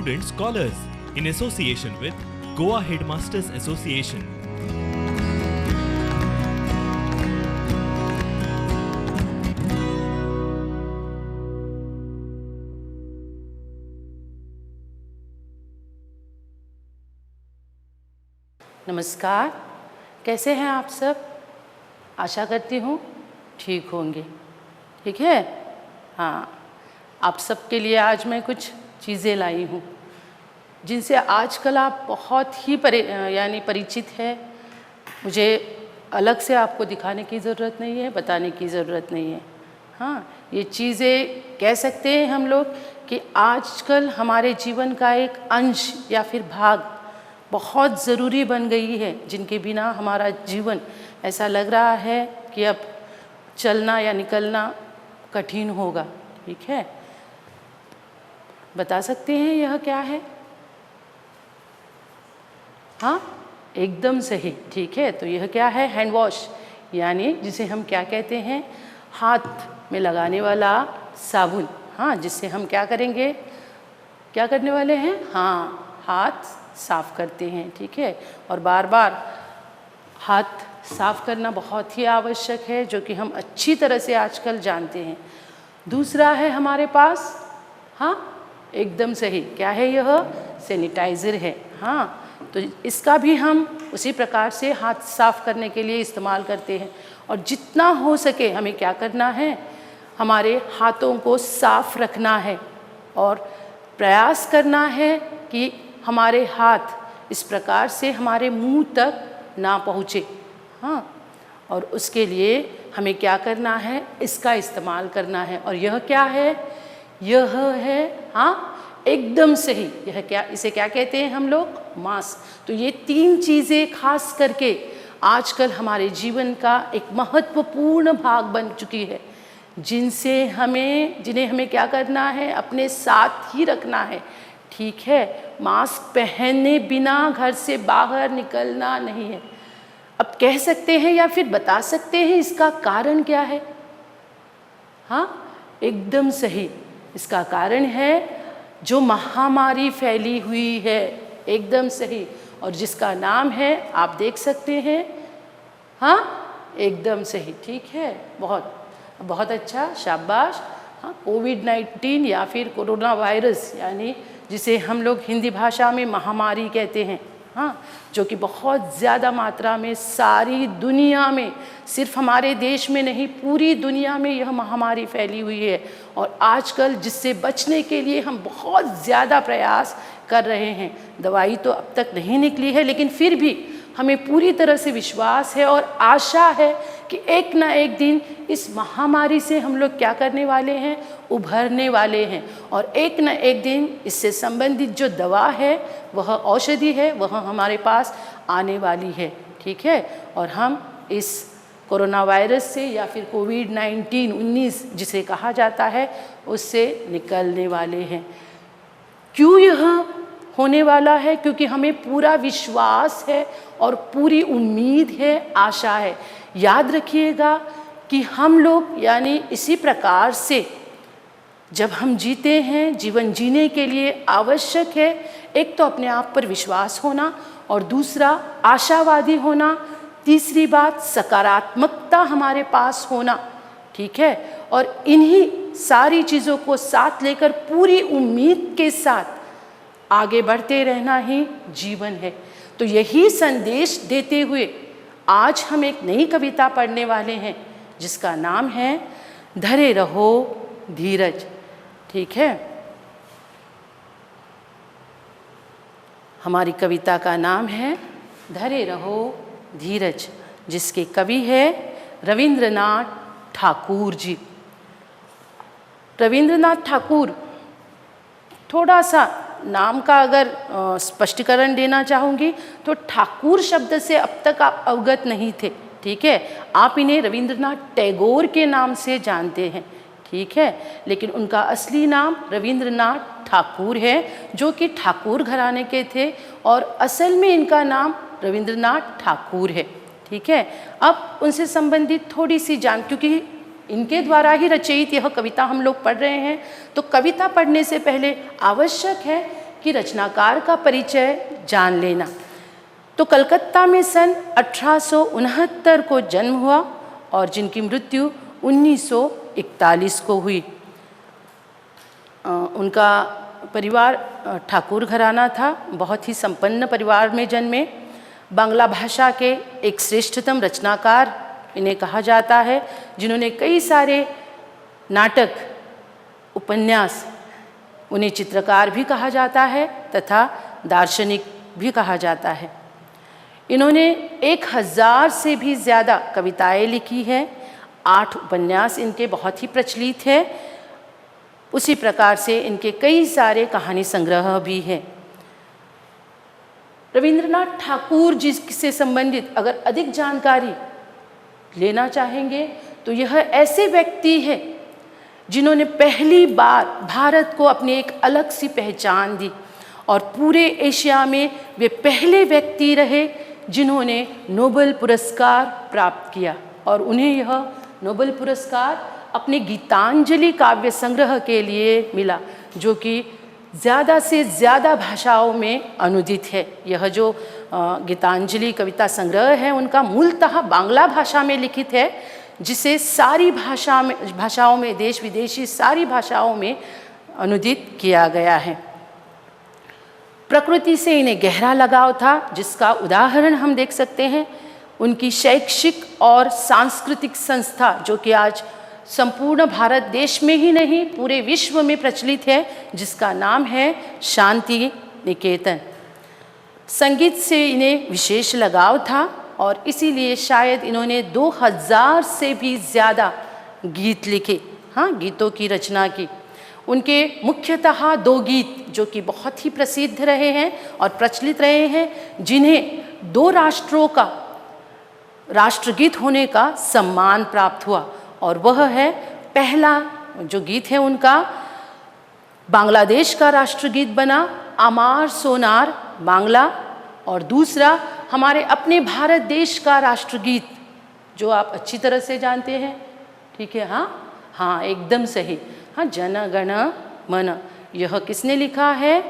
student scholars in association with Goa Headmasters Association. नमस्कार, कैसे हैं आप सब? आशा करती हूँ ठीक होंगे। ठीक है? हाँ, आप सबके लिए आज मैं कुछ चीज़ें लाई हूँ जिनसे आजकल आप बहुत ही परिचित है। मुझे अलग से आपको दिखाने की ज़रूरत नहीं है, बताने की ज़रूरत नहीं है। हाँ, ये चीज़ें कह सकते हैं हम लोग कि आजकल हमारे जीवन का एक अंश या फिर भाग बहुत ज़रूरी बन गई है, जिनके बिना हमारा जीवन ऐसा लग रहा है कि अब चलना या निकलना कठिन होगा। ठीक है? बता सकते हैं यह क्या है? हाँ, एकदम सही। ठीक है, तो यह क्या है? हैंड वॉश, यानी जिसे हम क्या कहते हैं? हाथ में लगाने वाला साबुन। हाँ, जिससे हम क्या करेंगे? क्या करने वाले हैं? हाँ, हाथ साफ करते हैं। ठीक है, और बार बार हाथ साफ करना बहुत ही आवश्यक है, जो कि हम अच्छी तरह से आजकल जानते हैं। दूसरा है हमारे पास, हाँ एकदम सही, क्या है यह? सैनिटाइज़र है। हाँ, तो इसका भी हम उसी प्रकार से हाथ साफ करने के लिए इस्तेमाल करते हैं। और जितना हो सके हमें क्या करना है? हमारे हाथों को साफ रखना है और प्रयास करना है कि हमारे हाथ इस प्रकार से हमारे मुंह तक ना पहुँचे। हाँ, और उसके लिए हमें क्या करना है? इसका इस्तेमाल करना है। और यह क्या है? यह है, हाँ एकदम सही, यह क्या, इसे क्या कहते हैं हम लोग? मास्क। तो ये तीन चीज़ें खास करके आजकल हमारे जीवन का एक महत्वपूर्ण भाग बन चुकी है, जिन्हें हमें क्या करना है? अपने साथ ही रखना है। ठीक है? मास्क पहने बिना घर से बाहर निकलना नहीं है। अब कह सकते हैं या फिर बता सकते हैं इसका कारण क्या है? हाँ, एकदम सही, इसका कारण है जो महामारी फैली हुई है। एकदम सही, और जिसका नाम है, आप देख सकते हैं। हाँ, एकदम सही। ठीक है, बहुत बहुत अच्छा, शाबाश। हाँ, कोविड-19 या फिर कोरोना वायरस, यानी जिसे हम लोग हिंदी भाषा में महामारी कहते हैं। हाँ, जो कि बहुत ज़्यादा मात्रा में सारी दुनिया में, सिर्फ हमारे देश में नहीं, पूरी दुनिया में यह महामारी फैली हुई है। और आजकल जिससे बचने के लिए हम बहुत ज़्यादा प्रयास कर रहे हैं। दवाई तो अब तक नहीं निकली है, लेकिन फिर भी हमें पूरी तरह से विश्वास है और आशा है कि एक ना एक दिन इस महामारी से हम लोग क्या करने वाले हैं? उभरने वाले हैं। और एक ना एक दिन इससे संबंधित जो दवा है, वह औषधि है, वह हमारे पास आने वाली है। ठीक है? और हम इस कोरोना वायरस से या फिर कोविड-19 जिसे कहा जाता है, उससे निकलने वाले हैं। क्यों यह होने वाला है? क्योंकि हमें पूरा विश्वास है और पूरी उम्मीद है, आशा है। याद रखिएगा कि हम लोग, यानी इसी प्रकार से जब हम जीते हैं, जीवन जीने के लिए आवश्यक है एक तो अपने आप पर विश्वास होना, और दूसरा आशावादी होना, तीसरी बात सकारात्मकता हमारे पास होना। ठीक है? और इन्हीं सारी चीज़ों को साथ लेकर पूरी उम्मीद के साथ आगे बढ़ते रहना ही जीवन है। तो यही संदेश देते हुए आज हम एक नई कविता पढ़ने वाले हैं, जिसका नाम है धरे रहो धीरज। ठीक है? हमारी कविता का नाम है धरे रहो धीरज, जिसके कवि है रविंद्रनाथ ठाकुर जी। रविंद्रनाथ ठाकुर, थोड़ा सा नाम का अगर स्पष्टीकरण देना चाहूँगी तो ठाकुर शब्द से अब तक आप अवगत नहीं थे। ठीक है? आप इन्हें रविंद्रनाथ टैगोर के नाम से जानते हैं। ठीक है? लेकिन उनका असली नाम रविंद्रनाथ ठाकुर है, जो कि ठाकुर घराने के थे, और असल में इनका नाम रविंद्रनाथ ठाकुर है। ठीक है? अब उनसे संबंधित थोड़ी सी क्योंकि इनके द्वारा ही रचित यह कविता हम लोग पढ़ रहे हैं, तो कविता पढ़ने से पहले आवश्यक है कि रचनाकार का परिचय जान लेना। तो कलकत्ता में सन 1869 को जन्म हुआ और जिनकी मृत्यु 1941 को हुई। उनका परिवार ठाकुर घराना था, बहुत ही संपन्न परिवार में जन्मे। बांग्ला भाषा के एक श्रेष्ठतम रचनाकार इन्हें कहा जाता है, जिन्होंने कई सारे नाटक, उपन्यास, उन्हें चित्रकार भी कहा जाता है तथा दार्शनिक भी कहा जाता है। इन्होंने 1000 से भी ज़्यादा कविताएं लिखी हैं, 8 उपन्यास इनके बहुत ही प्रचलित हैं। उसी प्रकार से इनके कई सारे कहानी संग्रह भी हैं। रविंद्रनाथ ठाकुर जी से संबंधित अगर अधिक जानकारी लेना चाहेंगे तो यह ऐसे व्यक्ति है जिन्होंने पहली बार भारत को अपनी एक अलग सी पहचान दी और पूरे एशिया में वे पहले व्यक्ति रहे जिन्होंने नोबेल पुरस्कार प्राप्त किया। और उन्हें यह नोबेल पुरस्कार अपने गीतांजलि काव्य संग्रह के लिए मिला, जो कि ज़्यादा से ज़्यादा भाषाओं में अनुदित है। यह जो गीतांजलि कविता संग्रह है उनका मूलतः बांग्ला भाषा में लिखित है, जिसे सारी भाषाओं में देश विदेशी सारी भाषाओं में अनुदित किया गया है। प्रकृति से इन्हें गहरा लगाव था, जिसका उदाहरण हम देख सकते हैं उनकी शैक्षिक और सांस्कृतिक संस्था, जो कि आज संपूर्ण भारत देश में ही नहीं पूरे विश्व में प्रचलित है, जिसका नाम है शांति निकेतन। संगीत से इन्हें विशेष लगाव था और इसीलिए शायद इन्होंने 2000 से भी ज़्यादा गीत लिखे, गीतों की रचना की। उनके मुख्यतः 2 गीत जो कि बहुत ही प्रसिद्ध रहे हैं और प्रचलित रहे हैं, जिन्हें 2 राष्ट्रों का राष्ट्रगीत होने का सम्मान प्राप्त हुआ, और वह है पहला जो गीत है उनका बांग्लादेश का राष्ट्रगीत बना अमार सोनार बांग्ला, और दूसरा हमारे अपने भारत देश का राष्ट्रगीत जो आप अच्छी तरह से जानते हैं, ठीक है, हाँ एकदम सही, जन गण मन। यह किसने लिखा है?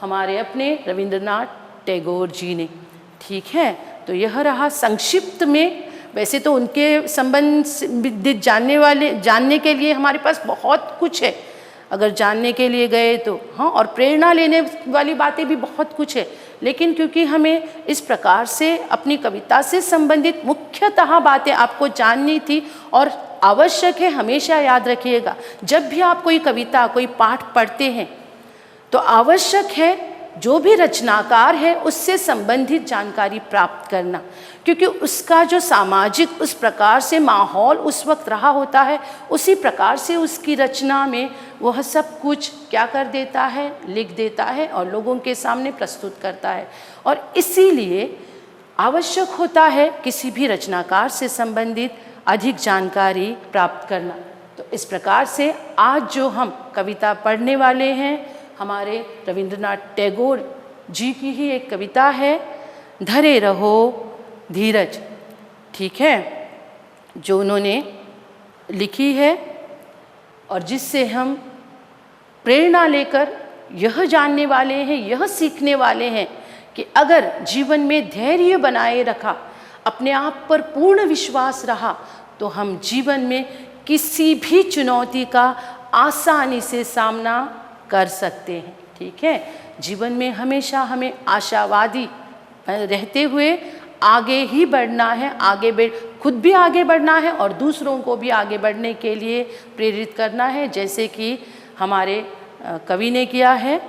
हमारे अपने रविंद्रनाथ टैगोर जी ने, ठीक है। तो यह रहा संक्षिप्त में। वैसे तो उनके संबंधित जानने के लिए हमारे पास बहुत कुछ है, अगर जानने के लिए गए तो, और प्रेरणा लेने वाली बातें भी बहुत कुछ है, लेकिन क्योंकि हमें इस प्रकार से अपनी कविता से संबंधित मुख्यतः बातें आपको जाननी थी, और आवश्यक है, हमेशा याद रखिएगा, जब भी आप कोई कविता, कोई पाठ पढ़ते हैं तो आवश्यक है जो भी रचनाकार है उससे संबंधित जानकारी प्राप्त करना, क्योंकि उसका जो सामाजिक उस प्रकार से माहौल उस वक्त रहा होता है, उसी प्रकार से उसकी रचना में वह सब कुछ क्या कर देता है, लिख देता है और लोगों के सामने प्रस्तुत करता है। और इसीलिए आवश्यक होता है किसी भी रचनाकार से संबंधित अधिक जानकारी प्राप्त करना। तो इस प्रकार से आज जो हम कविता पढ़ने वाले हैं, हमारे रविंद्रनाथ टैगोर जी की ही एक कविता है, धरे रहो धीरज, ठीक है, जो उन्होंने लिखी है और जिससे हम प्रेरणा लेकर यह जानने वाले हैं, यह सीखने वाले हैं कि अगर जीवन में धैर्य बनाए रखा, अपने आप पर पूर्ण विश्वास रहा, तो हम जीवन में किसी भी चुनौती का आसानी से सामना कर सकते हैं, ठीक है। जीवन में हमेशा हमें आशावादी रहते हुए आगे ही बढ़ना है, खुद भी आगे बढ़ना है और दूसरों को भी आगे बढ़ने के लिए प्रेरित करना है, जैसे कि हमारे कवि ने किया है।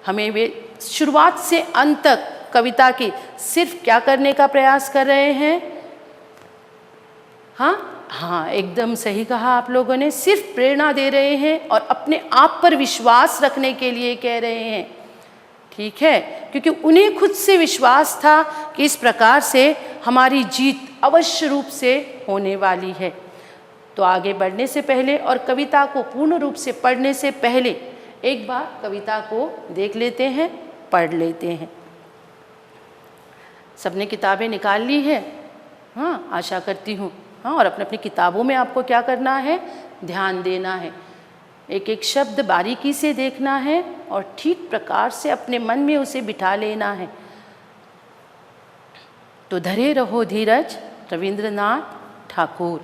हमें वे शुरुआत से अंत तक कविता की सिर्फ क्या करने का प्रयास कर रहे हैं? हाँ, एकदम सही कहा आप लोगों ने, सिर्फ प्रेरणा दे रहे हैं और अपने आप पर विश्वास रखने के लिए कह रहे हैं, ठीक है, क्योंकि उन्हें खुद से विश्वास था कि इस प्रकार से हमारी जीत अवश्य रूप से होने वाली है। तो आगे बढ़ने से पहले और कविता को पूर्ण रूप से पढ़ने से पहले एक बार कविता को देख लेते हैं, पढ़ लेते हैं। सबने किताबें निकाल ली है? आशा करती हूँ। और अपनी अपनी किताबों में आपको क्या करना है? ध्यान देना है। एक एक शब्द बारीकी से देखना है और ठीक प्रकार से अपने मन में उसे बिठा लेना है। तो धरे रहो धीरज, रविंद्रनाथ ठाकुर।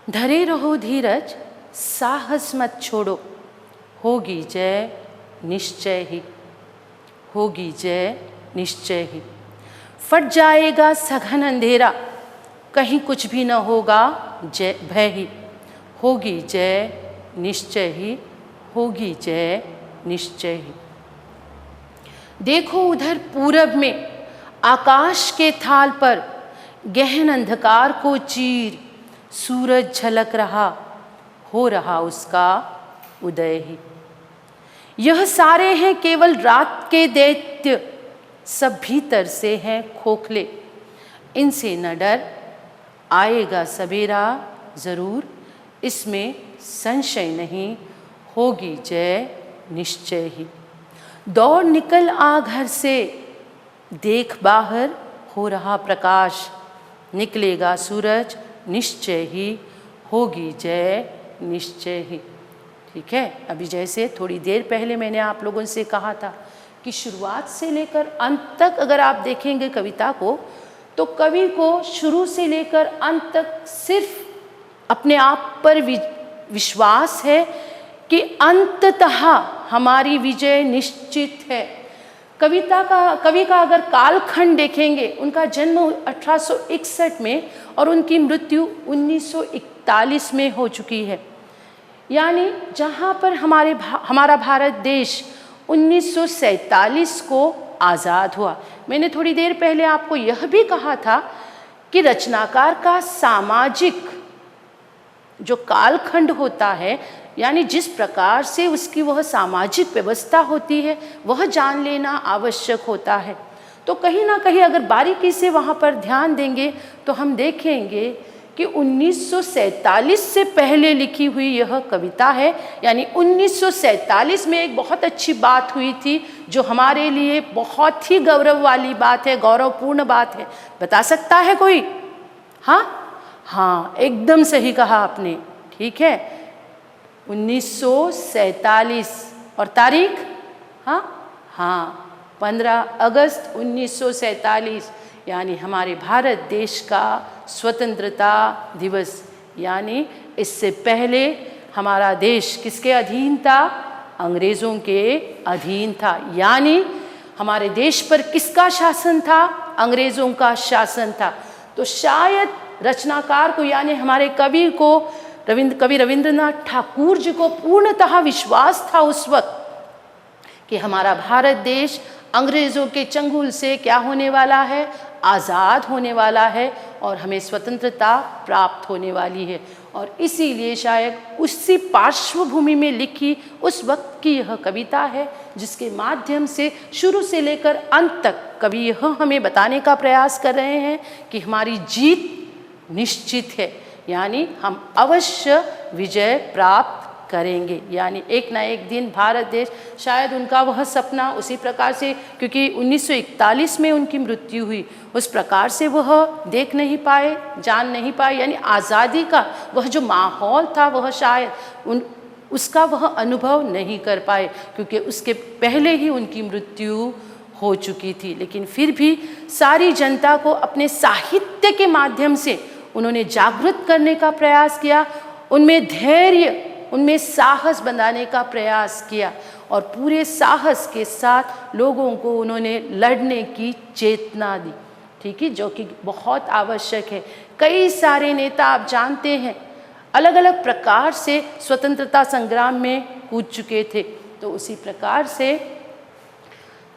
धरे रहो धीरज, साहस मत छोड़ो, होगी जय निश्चय ही, होगी जय निश्चय ही। फट जाएगा सघन अंधेरा, कहीं कुछ भी न होगा जय भय ही, होगी जय निश्चय ही, होगी जय निश्चय ही। देखो उधर पूरब में आकाश के थाल पर गहन अंधकार को चीर सूरज झलक रहा, हो रहा उसका उदय ही। यह सारे हैं केवल रात के दैत्य, सब भीतर से हैं खोखले, इनसे न डर, आएगा सवेरा ज़रूर, इसमें संशय नहीं, होगी जय निश्चय ही। दौड़ निकल आ घर से, देख बाहर हो रहा प्रकाश, निकलेगा सूरज निश्चय ही, होगी जय निश्चय ही। ठीक है, अभी जैसे थोड़ी देर पहले मैंने आप लोगों से कहा था कि शुरुआत से लेकर अंत तक अगर आप देखेंगे कविता को, तो कवि को शुरू से लेकर अंत तक सिर्फ अपने आप पर विश्वास है कि अंततः हमारी विजय निश्चित है। कवि का अगर कालखंड देखेंगे, उनका जन्म 1861 में और उनकी मृत्यु 1941 में हो चुकी है। यानी जहाँ पर हमारा भारत देश 1947 को आज़ाद हुआ। मैंने थोड़ी देर पहले आपको यह भी कहा था कि रचनाकार का सामाजिक जो कालखंड होता है, यानी जिस प्रकार से उसकी वह सामाजिक व्यवस्था होती है, वह जान लेना आवश्यक होता है। तो कहीं ना कहीं अगर बारीकी से वहाँ पर ध्यान देंगे तो हम देखेंगे कि 1947 से पहले लिखी हुई यह कविता है। यानी 1947 में एक बहुत अच्छी बात हुई थी जो हमारे लिए बहुत ही गौरव वाली बात है, गौरवपूर्ण बात है। बता सकता है कोई? हाँ, एकदम सही कहा आपने। ठीक है, 1947 और तारीख 15 अगस्त 1947, यानी हमारे भारत देश का स्वतंत्रता दिवस। यानी इससे पहले हमारा देश किसके अधीन था? अंग्रेज़ों के अधीन था। यानी हमारे देश पर किसका शासन था? अंग्रेज़ों का शासन था। तो शायद रचनाकार को, यानी हमारे कवि को, कवि रविंद्रनाथ ठाकुर जी को पूर्णतः विश्वास था उस वक्त कि हमारा भारत देश अंग्रेज़ों के चंगुल से क्या होने वाला है? आज़ाद होने वाला है और हमें स्वतंत्रता प्राप्त होने वाली है। और इसीलिए शायद उसी पार्श्वभूमि में लिखी उस वक्त की यह कविता है, जिसके माध्यम से शुरू से लेकर अंत तक कवि यह हमें बताने का प्रयास कर रहे हैं कि हमारी जीत निश्चित है, यानी हम अवश्य विजय प्राप्त करेंगे। यानी एक ना एक दिन भारत देश, शायद उनका वह सपना उसी प्रकार से, क्योंकि 1941 में उनकी मृत्यु हुई, उस प्रकार से वह देख नहीं पाए, जान नहीं पाए। यानी आज़ादी का वह जो माहौल था, वह शायद उसका वह अनुभव नहीं कर पाए, क्योंकि उसके पहले ही उनकी मृत्यु हो चुकी थी। लेकिन फिर भी सारी जनता को अपने साहित्य के माध्यम से उन्होंने जागृत करने का प्रयास किया, उनमें धैर्य, उनमें साहस बनाने का प्रयास किया और पूरे साहस के साथ लोगों को उन्होंने लड़ने की चेतना दी। ठीक है, जो कि बहुत आवश्यक है। कई सारे नेता आप जानते हैं अलग अलग प्रकार से स्वतंत्रता संग्राम में कूद चुके थे। तो उसी प्रकार से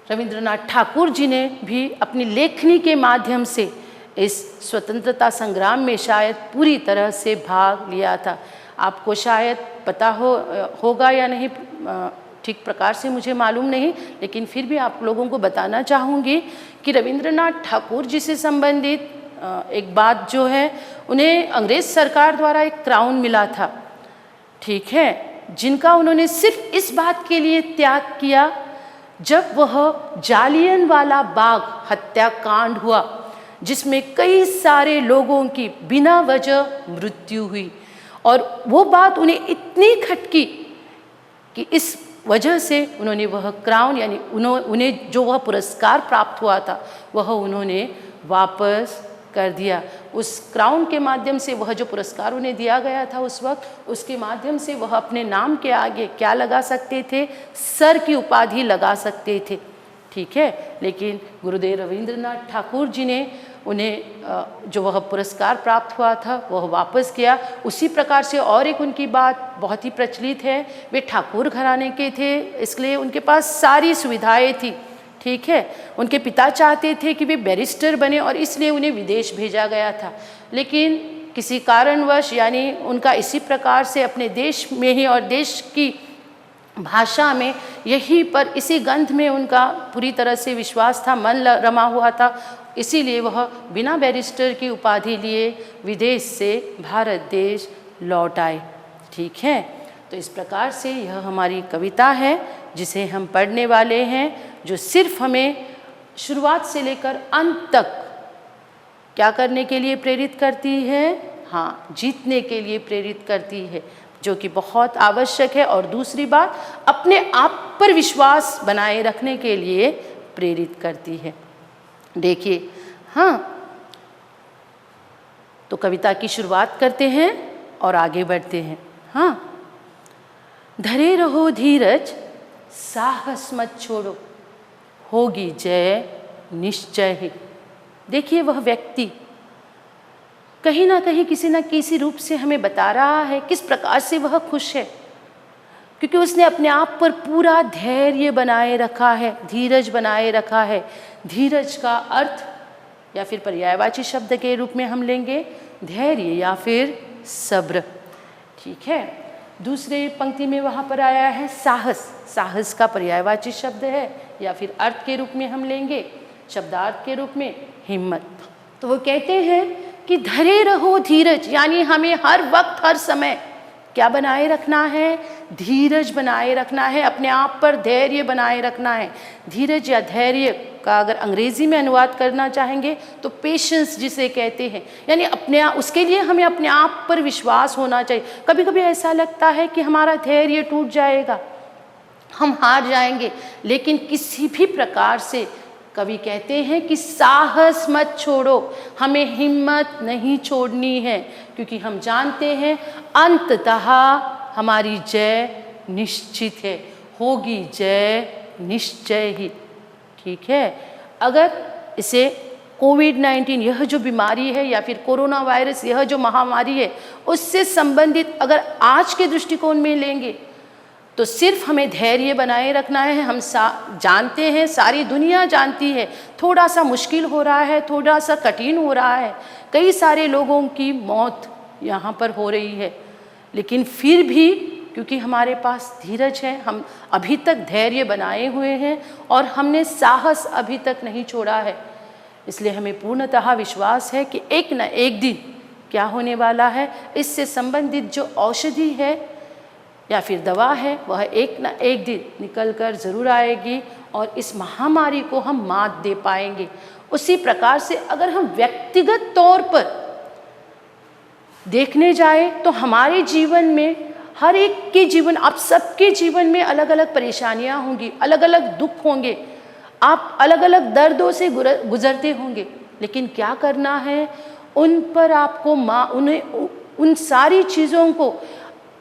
रविंद्रनाथ ठाकुर जी ने भी अपनी लेखनी के माध्यम से इस स्वतंत्रता संग्राम में शायद पूरी तरह से भाग लिया था। आपको शायद पता होगा या नहीं, ठीक प्रकार से मुझे मालूम नहीं, लेकिन फिर भी आप लोगों को बताना चाहूँगी कि रविंद्रनाथ ठाकुर जी से संबंधित एक बात जो है, उन्हें अंग्रेज़ सरकार द्वारा एक क्राउन मिला था। ठीक है, जिनका उन्होंने सिर्फ इस बात के लिए त्याग किया जब वह जालियनवाला बाग हत्याकांड हुआ, जिसमें कई सारे लोगों की बिना वजह मृत्यु हुई और वो बात उन्हें इतनी खटकी कि इस वजह से उन्होंने वह क्राउन यानी उन्हें जो वह पुरस्कार प्राप्त हुआ था वह उन्होंने वापस कर दिया। उस क्राउन के माध्यम से वह जो पुरस्कार उन्हें दिया गया था उस वक्त, उसके माध्यम से वह अपने नाम के आगे क्या लगा सकते थे? सर की उपाधि लगा सकते थे, ठीक है। लेकिन गुरुदेव रविंद्रनाथ ठाकुर जी ने उन्हें जो वह पुरस्कार प्राप्त हुआ था वह वापस किया। उसी प्रकार से और एक उनकी बात बहुत ही प्रचलित है, वे ठाकुर घराने के थे, इसलिए उनके पास सारी सुविधाएं थी, ठीक है। उनके पिता चाहते थे कि वे बैरिस्टर बने और इसलिए उन्हें विदेश भेजा गया था, लेकिन किसी कारणवश यानी उनका इसी प्रकार से अपने देश में ही और देश की भाषा में यहीं पर इसी गंध में उनका पूरी तरह से विश्वास था, मन रमा हुआ था, इसीलिए वह बिना बैरिस्टर की उपाधि लिए विदेश से भारत देश लौट आए, ठीक है। तो इस प्रकार से यह हमारी कविता है जिसे हम पढ़ने वाले हैं, जो सिर्फ हमें शुरुआत से लेकर अंत तक क्या करने के लिए प्रेरित करती है? हाँ, जीतने के लिए प्रेरित करती है, जो कि बहुत आवश्यक है। और दूसरी बात, अपने आप पर विश्वास बनाए रखने के लिए प्रेरित करती है। देखिए, हाँ, तो कविता की शुरुआत करते हैं और आगे बढ़ते हैं। हाँ, धरे रहो धीरज, साहस मत छोड़ो, होगी जय निश्चय ही। देखिए, वह व्यक्ति कहीं ना कहीं किसी न किसी रूप से हमें बता रहा है किस प्रकार से वह खुश है, क्योंकि उसने अपने आप पर पूरा धैर्य बनाए रखा है, धीरज बनाए रखा है। धीरज का अर्थ या फिर पर्यायवाची शब्द के रूप में हम लेंगे धैर्य या फिर सब्र, ठीक है। दूसरे पंक्ति में वहाँ पर आया है साहस, साहस का पर्यायवाची शब्द है या फिर अर्थ के रूप में हम लेंगे शब्दार्थ के रूप में हिम्मत। तो वो कहते हैं कि धरे रहो धीरज, यानी हमें हर वक्त हर समय क्या बनाए रखना है? धीरज बनाए रखना है, अपने आप पर धैर्य बनाए रखना है। धीरज या धैर्य का अगर अंग्रेजी में अनुवाद करना चाहेंगे तो पेशेंस जिसे कहते हैं, यानी अपने उसके लिए हमें अपने आप पर विश्वास होना चाहिए। कभी कभी ऐसा लगता है कि हमारा धैर्य टूट जाएगा, हम हार जाएंगे, लेकिन किसी भी प्रकार से कवि कहते हैं कि साहस मत छोड़ो, हमें हिम्मत नहीं छोड़नी है, क्योंकि हम जानते हैं अंततः हमारी जय निश्चित है, होगी जय निश्चय ही, ठीक है। अगर इसे कोविड-19 यह जो बीमारी है या फिर कोरोना वायरस यह जो महामारी है उससे संबंधित अगर आज के दृष्टिकोण में लेंगे तो सिर्फ हमें धैर्य बनाए रखना है। हम जानते हैं, सारी दुनिया जानती है, थोड़ा सा मुश्किल हो रहा है, थोड़ा सा कठिन हो रहा है, कई सारे लोगों की मौत यहाँ पर हो रही है, लेकिन फिर भी क्योंकि हमारे पास धीरज है, हम अभी तक धैर्य बनाए हुए हैं और हमने साहस अभी तक नहीं छोड़ा है, इसलिए हमें पूर्णतः विश्वास है कि एक न एक दिन क्या होने वाला है, इससे संबंधित जो औषधि है या फिर दवा है वह एक न एक दिन निकल कर ज़रूर आएगी और इस महामारी को हम मात दे पाएंगे। उसी प्रकार से अगर हम व्यक्तिगत तौर पर देखने जाए तो हमारे जीवन में हर एक के जीवन, आप सबके जीवन में अलग अलग परेशानियां होंगी, अलग अलग दुख होंगे, आप अलग अलग दर्दों से गुजरते होंगे, लेकिन क्या करना है? उन पर आपको उन सारी चीज़ों को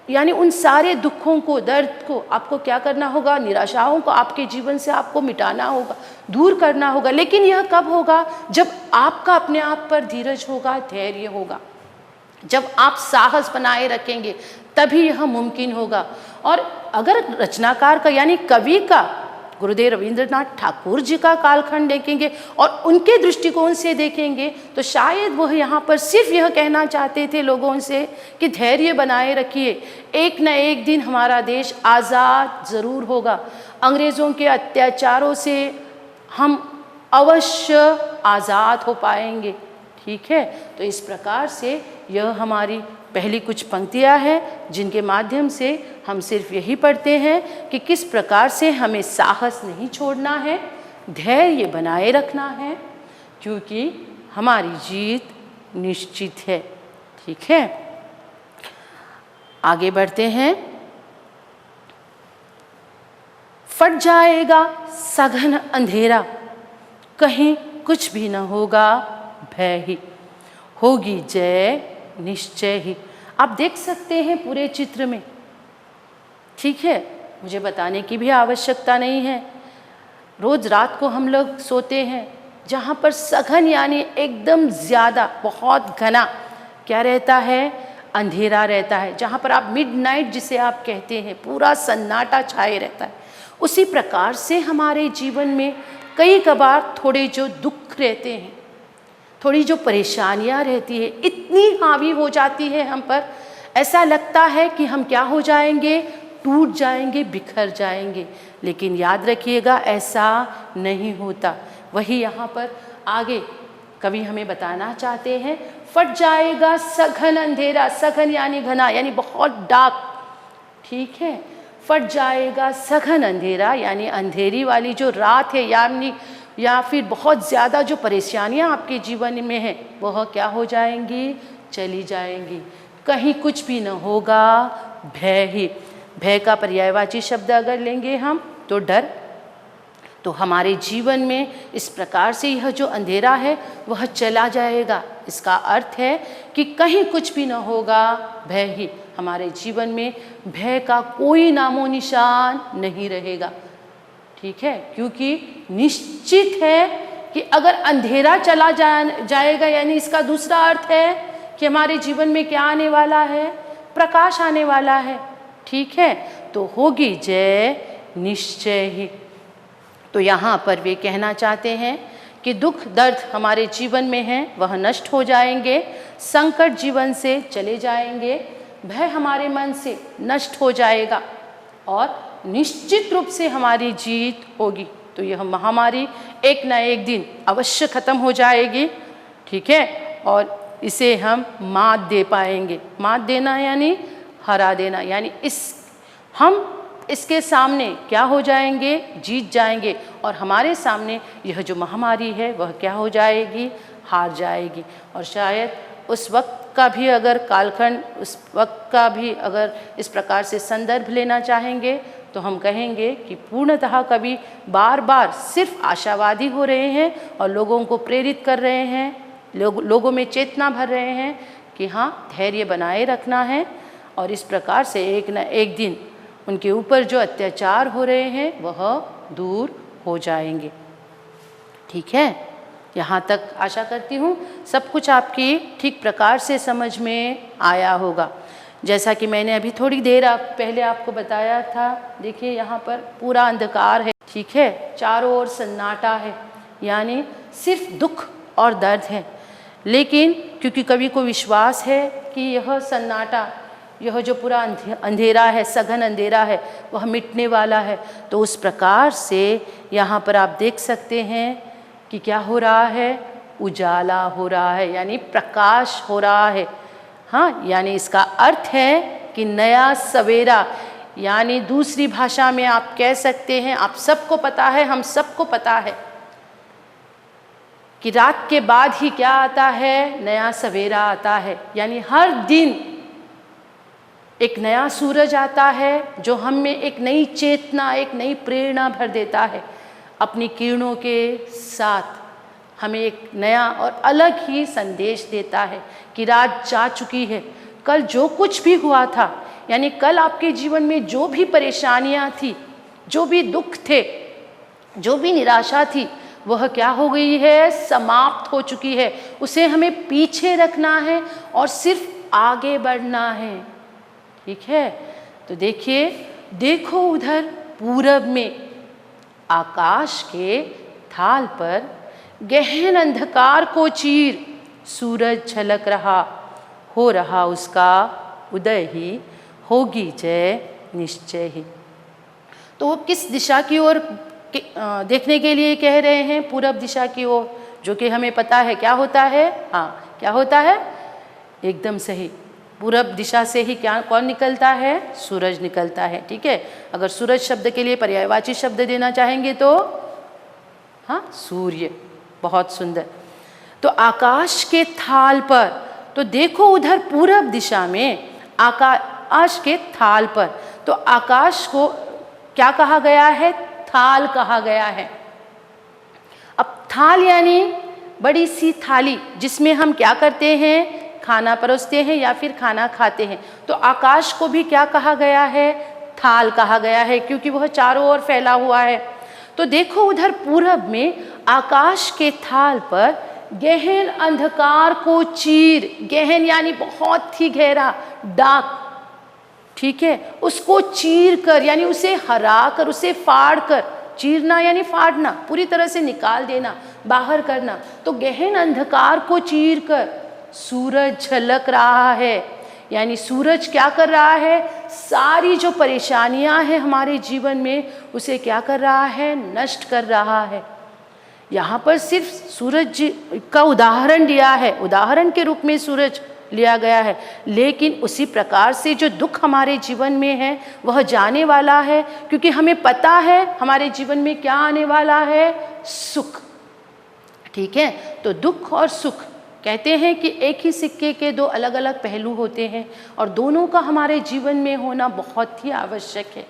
यानी उन सारे दुखों को, दर्द को आपको क्या करना होगा? निराशाओं को आपके जीवन से आपको मिटाना होगा, दूर करना होगा। लेकिन यह कब होगा? जब आपका अपने आप पर धीरज होगा, धैर्य होगा, जब आप साहस बनाए रखेंगे तभी यह मुमकिन होगा। और अगर रचनाकार का यानी कवि का, गुरुदेव रविंद्रनाथ ठाकुर जी का कालखंड देखेंगे और उनके दृष्टिकोण से देखेंगे तो शायद वह यहाँ पर सिर्फ यह कहना चाहते थे लोगों से कि धैर्य बनाए रखिए, एक न एक दिन हमारा देश आज़ाद ज़रूर होगा, अंग्रेज़ों के अत्याचारों से हम अवश्य आज़ाद हो पाएंगे, ठीक है। तो इस प्रकार से यह हमारी पहली कुछ पंक्तियाँ हैं जिनके माध्यम से हम सिर्फ यही पढ़ते हैं कि किस प्रकार से हमें साहस नहीं छोड़ना है, धैर्य बनाए रखना है, क्योंकि हमारी जीत निश्चित है, ठीक है। आगे बढ़ते हैं। फट जाएगा सघन अंधेरा, कहीं कुछ भी न होगा भय ही, होगी जय निश्चय ही। आप देख सकते हैं पूरे चित्र में, ठीक है, मुझे बताने की भी आवश्यकता नहीं है। रोज रात को हम लोग सोते हैं जहाँ पर सघन यानी एकदम ज़्यादा बहुत घना क्या रहता है, अंधेरा रहता है, जहाँ पर आप मिडनाइट जिसे आप कहते हैं, पूरा सन्नाटा छाए रहता है। उसी प्रकार से हमारे जीवन में कई कबार थोड़े जो दुख रहते हैं, थोड़ी जो परेशानियाँ रहती है, इतनी हावी हो जाती है हम पर, ऐसा लगता है कि हम क्या हो जाएंगे, टूट जाएंगे, बिखर जाएंगे। लेकिन याद रखिएगा ऐसा नहीं होता। वही यहाँ पर आगे कवि हमें बताना चाहते हैं, फट जाएगा सघन अंधेरा, सघन यानी घना यानी बहुत डार्क, ठीक है, फट जाएगा सघन अंधेरा यानी अंधेरी वाली जो रात है, यानी या फिर बहुत ज़्यादा जो परेशानियाँ आपके जीवन में हैं वह क्या हो जाएंगी, चली जाएंगी, कहीं कुछ भी न होगा भय ही। भय का पर्यायवाची शब्द अगर लेंगे हम तो डर। तो हमारे जीवन में इस प्रकार से यह जो अंधेरा है वह चला जाएगा। इसका अर्थ है कि कहीं कुछ भी न होगा भय ही, हमारे जीवन में भय का कोई नामो निशान नहीं रहेगा, ठीक है, क्योंकि निश्चित है कि अगर अंधेरा चला जाएगा यानी इसका दूसरा अर्थ है कि हमारे जीवन में क्या आने वाला है, प्रकाश आने वाला है, ठीक है। तो होगी जय निश्चय ही। तो यहाँ पर वे कहना चाहते हैं कि दुख दर्द हमारे जीवन में हैं वह नष्ट हो जाएंगे, संकट जीवन से चले जाएंगे, भय हमारे मन से नष्ट हो जाएगा और निश्चित रूप से हमारी जीत होगी। तो यह महामारी एक न एक दिन अवश्य खत्म हो जाएगी, ठीक है, और इसे हम मात दे पाएंगे। मात देना यानी हरा देना, यानी हम इसके सामने क्या हो जाएंगे, जीत जाएंगे, और हमारे सामने यह जो महामारी है वह क्या हो जाएगी, हार जाएगी। और शायद उस वक्त का भी अगर कालखंड, उस वक्त का भी अगर इस प्रकार से संदर्भ लेना चाहेंगे तो हम कहेंगे कि पूर्णतः कवि बार बार सिर्फ आशावादी हो रहे हैं और लोगों को प्रेरित कर रहे हैं, लोगों में चेतना भर रहे हैं कि हाँ, धैर्य बनाए रखना है और इस प्रकार से एक न एक दिन उनके ऊपर जो अत्याचार हो रहे हैं वह दूर हो जाएंगे, ठीक है। यहाँ तक आशा करती हूँ सब कुछ आपकी ठीक प्रकार से समझ में आया होगा। जैसा कि मैंने अभी थोड़ी देर पहले आपको बताया था, देखिए यहाँ पर पूरा अंधकार है, ठीक है, चारों ओर सन्नाटा है, यानी सिर्फ दुख और दर्द है। लेकिन क्योंकि कवि को विश्वास है कि यह सन्नाटा, यह जो पूरा अंधेरा है, सघन अंधेरा है, वह मिटने वाला है, तो उस प्रकार से यहाँ पर आप देख सकते हैं कि क्या हो रहा है, उजाला हो रहा है, यानी प्रकाश हो रहा है। हाँ, यानी इसका अर्थ है कि नया सवेरा, यानी दूसरी भाषा में आप कह सकते हैं, आप सबको पता है, हम सबको पता है कि रात के बाद ही क्या आता है, नया सवेरा आता है। यानी हर दिन एक नया सूरज आता है जो हम में एक नई चेतना, एक नई प्रेरणा भर देता है। अपनी किरणों के साथ हमें एक नया और अलग ही संदेश देता है कि रात जा चुकी है। कल जो कुछ भी हुआ था, यानी कल आपके जीवन में जो भी परेशानियां थी, जो भी दुख थे, जो भी निराशा थी, वह क्या हो गई है, समाप्त हो चुकी है। उसे हमें पीछे रखना है और सिर्फ आगे बढ़ना है, ठीक है। तो देखिए, देखो उधर पूरब में आकाश के थाल पर गहन अंधकार को चीर सूरज झलक रहा, हो रहा उसका उदय ही, होगी जय निश्चय ही। तो वो किस दिशा की ओर देखने के लिए कह रहे हैं, पूरब दिशा की ओर, जो कि हमें पता है क्या होता है, हाँ क्या होता है, एकदम सही, पूरब दिशा से ही क्या कौन निकलता है, सूरज निकलता है, ठीक है। अगर सूरज शब्द के लिए पर्यायवाची शब्द देना चाहेंगे तो हाँ, सूर्य, बहुत सुंदर। तो आकाश के थाल पर, तो देखो उधर पूरब दिशा में आकाश के थाल पर। तो आकाश को क्या कहा गया है? थाल कहा गया है। अब थाल यानी बड़ी सी थाली जिसमें हम क्या करते हैं? खाना परोसते हैं या फिर खाना खाते हैं। तो आकाश को भी क्या कहा गया है? थाल कहा गया है, क्योंकि वह चारों ओर फैला हुआ है। तो देखो उधर पूरब में आकाश के थाल पर गहन अंधकार को चीर, गहन यानी बहुत ही गहरा, डार्क, ठीक है, उसको चीर कर यानी उसे हरा कर, उसे फाड़ कर, चीरना यानी फाड़ना, पूरी तरह से निकाल देना, बाहर करना। तो गहन अंधकार को चीर कर सूरज झलक रहा है, यानी सूरज क्या कर रहा है? सारी जो परेशानियां हैं हमारे जीवन में उसे क्या कर रहा है? नष्ट कर रहा है। यहाँ पर सिर्फ सूरज का उदाहरण लिया है, उदाहरण के रूप में सूरज लिया गया है, लेकिन उसी प्रकार से जो दुख हमारे जीवन में है वह जाने वाला है, क्योंकि हमें पता है हमारे जीवन में क्या आने वाला है? सुख। ठीक है, तो दुख और सुख कहते हैं कि एक ही सिक्के के दो अलग अलग पहलू होते हैं और दोनों का हमारे जीवन में होना बहुत ही आवश्यक है,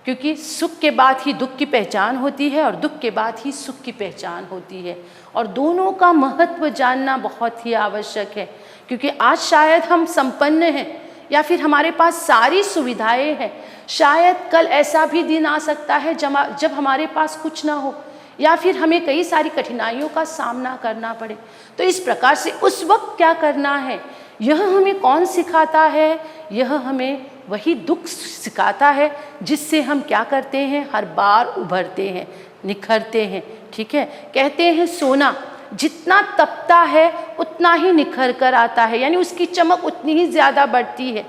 क्योंकि सुख के बाद ही दुख की पहचान होती है और दुख के बाद ही सुख की पहचान होती है, और दोनों का महत्व जानना बहुत ही आवश्यक है। क्योंकि आज शायद हम संपन्न हैं या फिर हमारे पास सारी सुविधाएं हैं, शायद कल ऐसा भी दिन आ सकता है जब हमारे पास कुछ ना हो या फिर हमें कई सारी कठिनाइयों का सामना करना पड़े। तो इस प्रकार से उस वक्त क्या करना है, यह हमें कौन सिखाता है? यह हमें वही दुख सिखाता है जिससे हम क्या करते हैं? हर बार उभरते हैं, निखरते हैं। ठीक है, कहते हैं सोना जितना तपता है उतना ही निखर कर आता है, यानी उसकी चमक उतनी ही ज़्यादा बढ़ती है।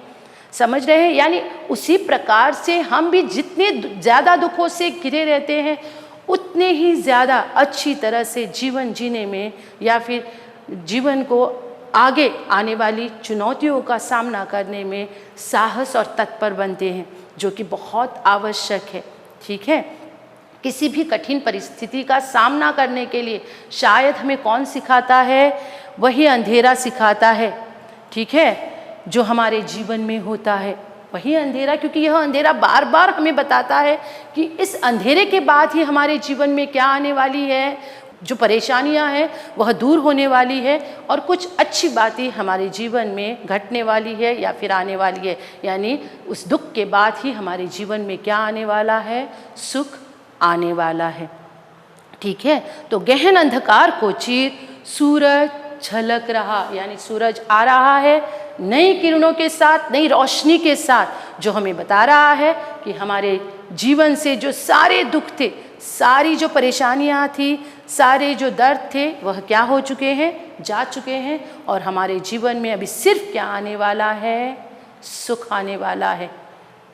समझ रहे हैं? यानी उसी प्रकार से हम भी जितने ज़्यादा दुखों से घिरे रहते हैं उतने ही ज़्यादा अच्छी तरह से जीवन जीने में या फिर जीवन को आगे आने वाली चुनौतियों का सामना करने में साहस और तत्पर बनते हैं, जो कि बहुत आवश्यक है। ठीक है, किसी भी कठिन परिस्थिति का सामना करने के लिए शायद हमें कौन सिखाता है? वही अंधेरा सिखाता है। ठीक है, जो हमारे जीवन में होता है वही अंधेरा, क्योंकि यह अंधेरा बार बार हमें बताता है कि इस अंधेरे के बाद ही हमारे जीवन में क्या आने वाली है, जो परेशानियां हैं वह दूर होने वाली है और कुछ अच्छी बातें हमारे जीवन में घटने वाली है या फिर आने वाली है। यानी उस दुख के बाद ही हमारे जीवन में क्या आने वाला है? सुख आने वाला है। ठीक है, तो गहन अंधकार को चीर सूरज झलक रहा, यानी सूरज आ रहा है नई किरणों के साथ, नई रोशनी के साथ, जो हमें बता रहा है कि हमारे जीवन से जो सारे दुख थे, सारी जो परेशानियां थी, सारे जो दर्द थे वह क्या हो चुके हैं? जा चुके हैं, और हमारे जीवन में अभी सिर्फ क्या आने वाला है? सुख आने वाला है।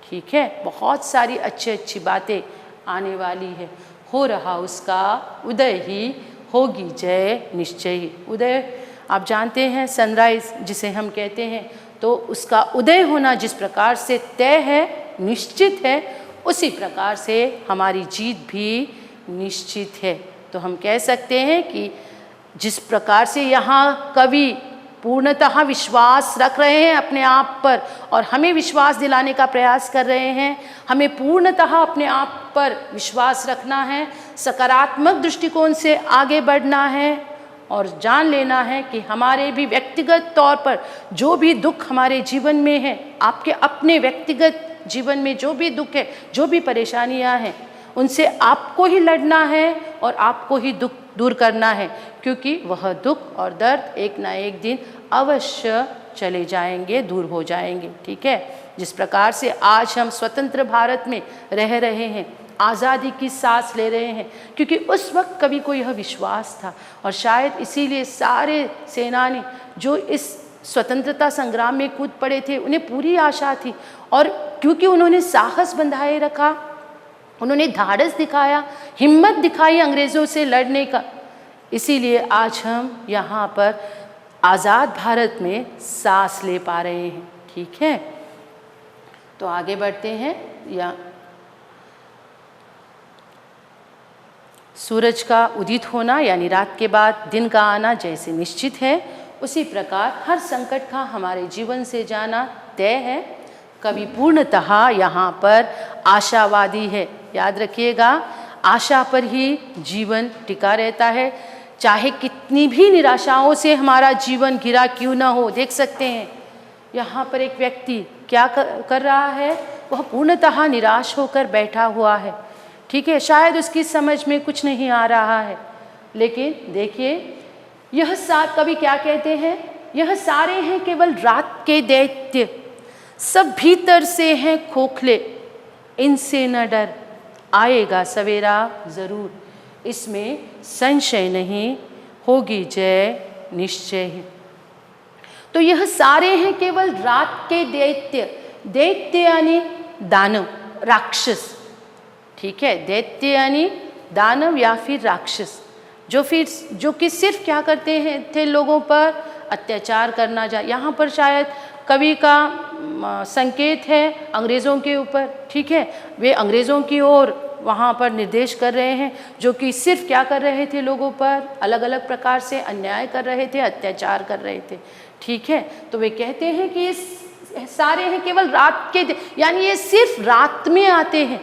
ठीक है, बहुत सारी अच्छी बातें आने वाली है। हो रहा उसका उदय ही, होगी जय निश्चय ही। उदय आप जानते हैं, सनराइज जिसे हम कहते हैं, तो उसका उदय होना जिस प्रकार से तय है, निश्चित है, उसी प्रकार से हमारी जीत भी निश्चित है। तो हम कह सकते हैं कि जिस प्रकार से यहाँ कवि पूर्णतः विश्वास रख रहे हैं अपने आप पर और हमें विश्वास दिलाने का प्रयास कर रहे हैं, हमें पूर्णतः अपने आप पर विश्वास रखना है, सकारात्मक दृष्टिकोण से आगे बढ़ना है और जान लेना है कि हमारे भी व्यक्तिगत तौर पर जो भी दुख हमारे जीवन में है, आपके अपने व्यक्तिगत जीवन में जो भी दुख है, जो भी परेशानियां हैं, उनसे आपको ही लड़ना है और आपको ही दुख दूर करना है, क्योंकि वह दुख और दर्द एक ना एक दिन अवश्य चले जाएंगे, दूर हो जाएंगे। ठीक है, जिस प्रकार से आज हम स्वतंत्र भारत में रह रहे हैं, आज़ादी की सांस ले रहे हैं, क्योंकि उस वक्त कवि को यह विश्वास था, और शायद इसीलिए सारे सेनानी जो इस स्वतंत्रता संग्राम में कूद पड़े थे, उन्हें पूरी आशा थी, और क्योंकि उन्होंने साहस बंधाए रखा, उन्होंने धाड़स दिखाया, हिम्मत दिखाई अंग्रेज़ों से लड़ने का, इसीलिए आज हम यहाँ पर आज़ाद भारत में सांस ले पा रहे हैं। ठीक है, तो आगे बढ़ते हैं। या सूरज का उदित होना यानी रात के बाद दिन का आना जैसे निश्चित है, उसी प्रकार हर संकट का हमारे जीवन से जाना तय है। कवि पूर्णतः यहाँ पर आशावादी है। याद रखिएगा, आशा पर ही जीवन टिका रहता है, चाहे कितनी भी निराशाओं से हमारा जीवन घिरा क्यों ना हो। देख सकते हैं यहाँ पर एक व्यक्ति क्या कर रहा है, वह पूर्णतः निराश होकर बैठा हुआ है। ठीक है, शायद उसकी समझ में कुछ नहीं आ रहा है, लेकिन देखिए यह कवि क्या कहते हैं, यह सारे हैं केवल रात के दैत्य, सब भीतर से हैं खोखले, इनसे न डर, आएगा सवेरा जरूर, इसमें संशय नहीं, होगी जय निश्चय ही। तो यह सारे हैं केवल रात के दैत्य। दैत्य यानी दानव, राक्षस। ठीक है, दैत्य यानी दानव या फिर राक्षस, जो कि सिर्फ क्या करते हैं थे, लोगों पर अत्याचार करना। यहाँ पर शायद कवि का संकेत है अंग्रेज़ों के ऊपर। ठीक है, वे अंग्रेज़ों की ओर वहाँ पर निर्देश कर रहे हैं, जो कि सिर्फ क्या कर रहे थे, लोगों पर अलग अलग प्रकार से अन्याय कर रहे थे, अत्याचार कर रहे थे। ठीक है, तो वे कहते हैं कि ये सारे हैं केवल रात के, यानी ये सिर्फ रात में आते हैं।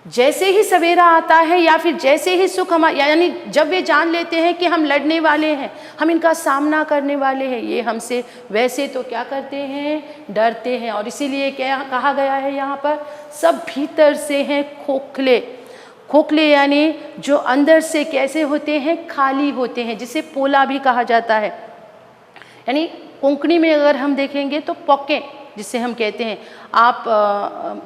जैसे ही सवेरा आता है या फिर जैसे ही सुख हमारा, यानी जब वे जान लेते हैं कि हम लड़ने वाले हैं, हम इनका सामना करने वाले हैं, ये हमसे वैसे तो क्या करते हैं, डरते हैं। और इसीलिए क्या कहा गया है यहाँ पर, सब भीतर से हैं खोखले। खोखले यानी जो अंदर से कैसे होते हैं, खाली होते हैं, जिसे पोला भी कहा जाता है। यानी कोंकणी में अगर हम देखेंगे तो पॉके जिसे हम कहते हैं। आप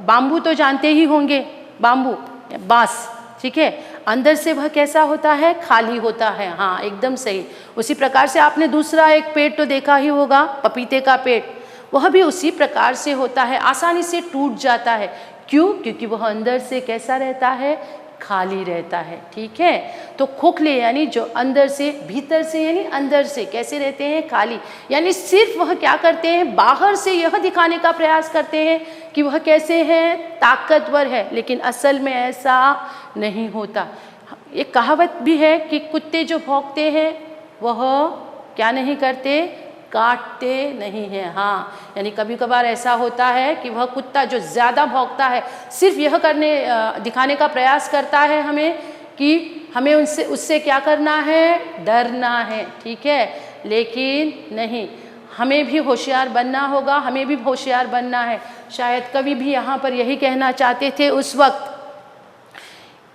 बाम्बू तो जानते ही होंगे, बाम्बू बांस। ठीक है, अंदर से वह कैसा होता है, खाली होता है। हाँ, एकदम सही। उसी प्रकार से आपने दूसरा एक पेड़ तो देखा ही होगा, पपीते का पेड़, वह भी उसी प्रकार से होता है, आसानी से टूट जाता है। क्यों? क्योंकि वह अंदर से कैसा रहता है, खाली रहता है। ठीक है, तो खोखले यानी जो अंदर से, भीतर से यानी अंदर से कैसे रहते हैं, खाली। यानी सिर्फ वह क्या करते हैं, बाहर से यह दिखाने का प्रयास करते हैं कि वह कैसे हैं, ताकतवर है, लेकिन असल में ऐसा नहीं होता। एक कहावत भी है कि कुत्ते जो भौंकते हैं वह क्या नहीं करते, काटते नहीं हैं। हाँ, यानी कभी कभार ऐसा होता है कि वह कुत्ता जो ज़्यादा भौंकता है सिर्फ यह दिखाने का प्रयास करता है हमें कि हमें उससे क्या करना है, डरना है। ठीक है, लेकिन नहीं, हमें भी होशियार बनना होगा, हमें भी होशियार बनना है। शायद कवि भी यहाँ पर यही कहना चाहते थे उस वक्त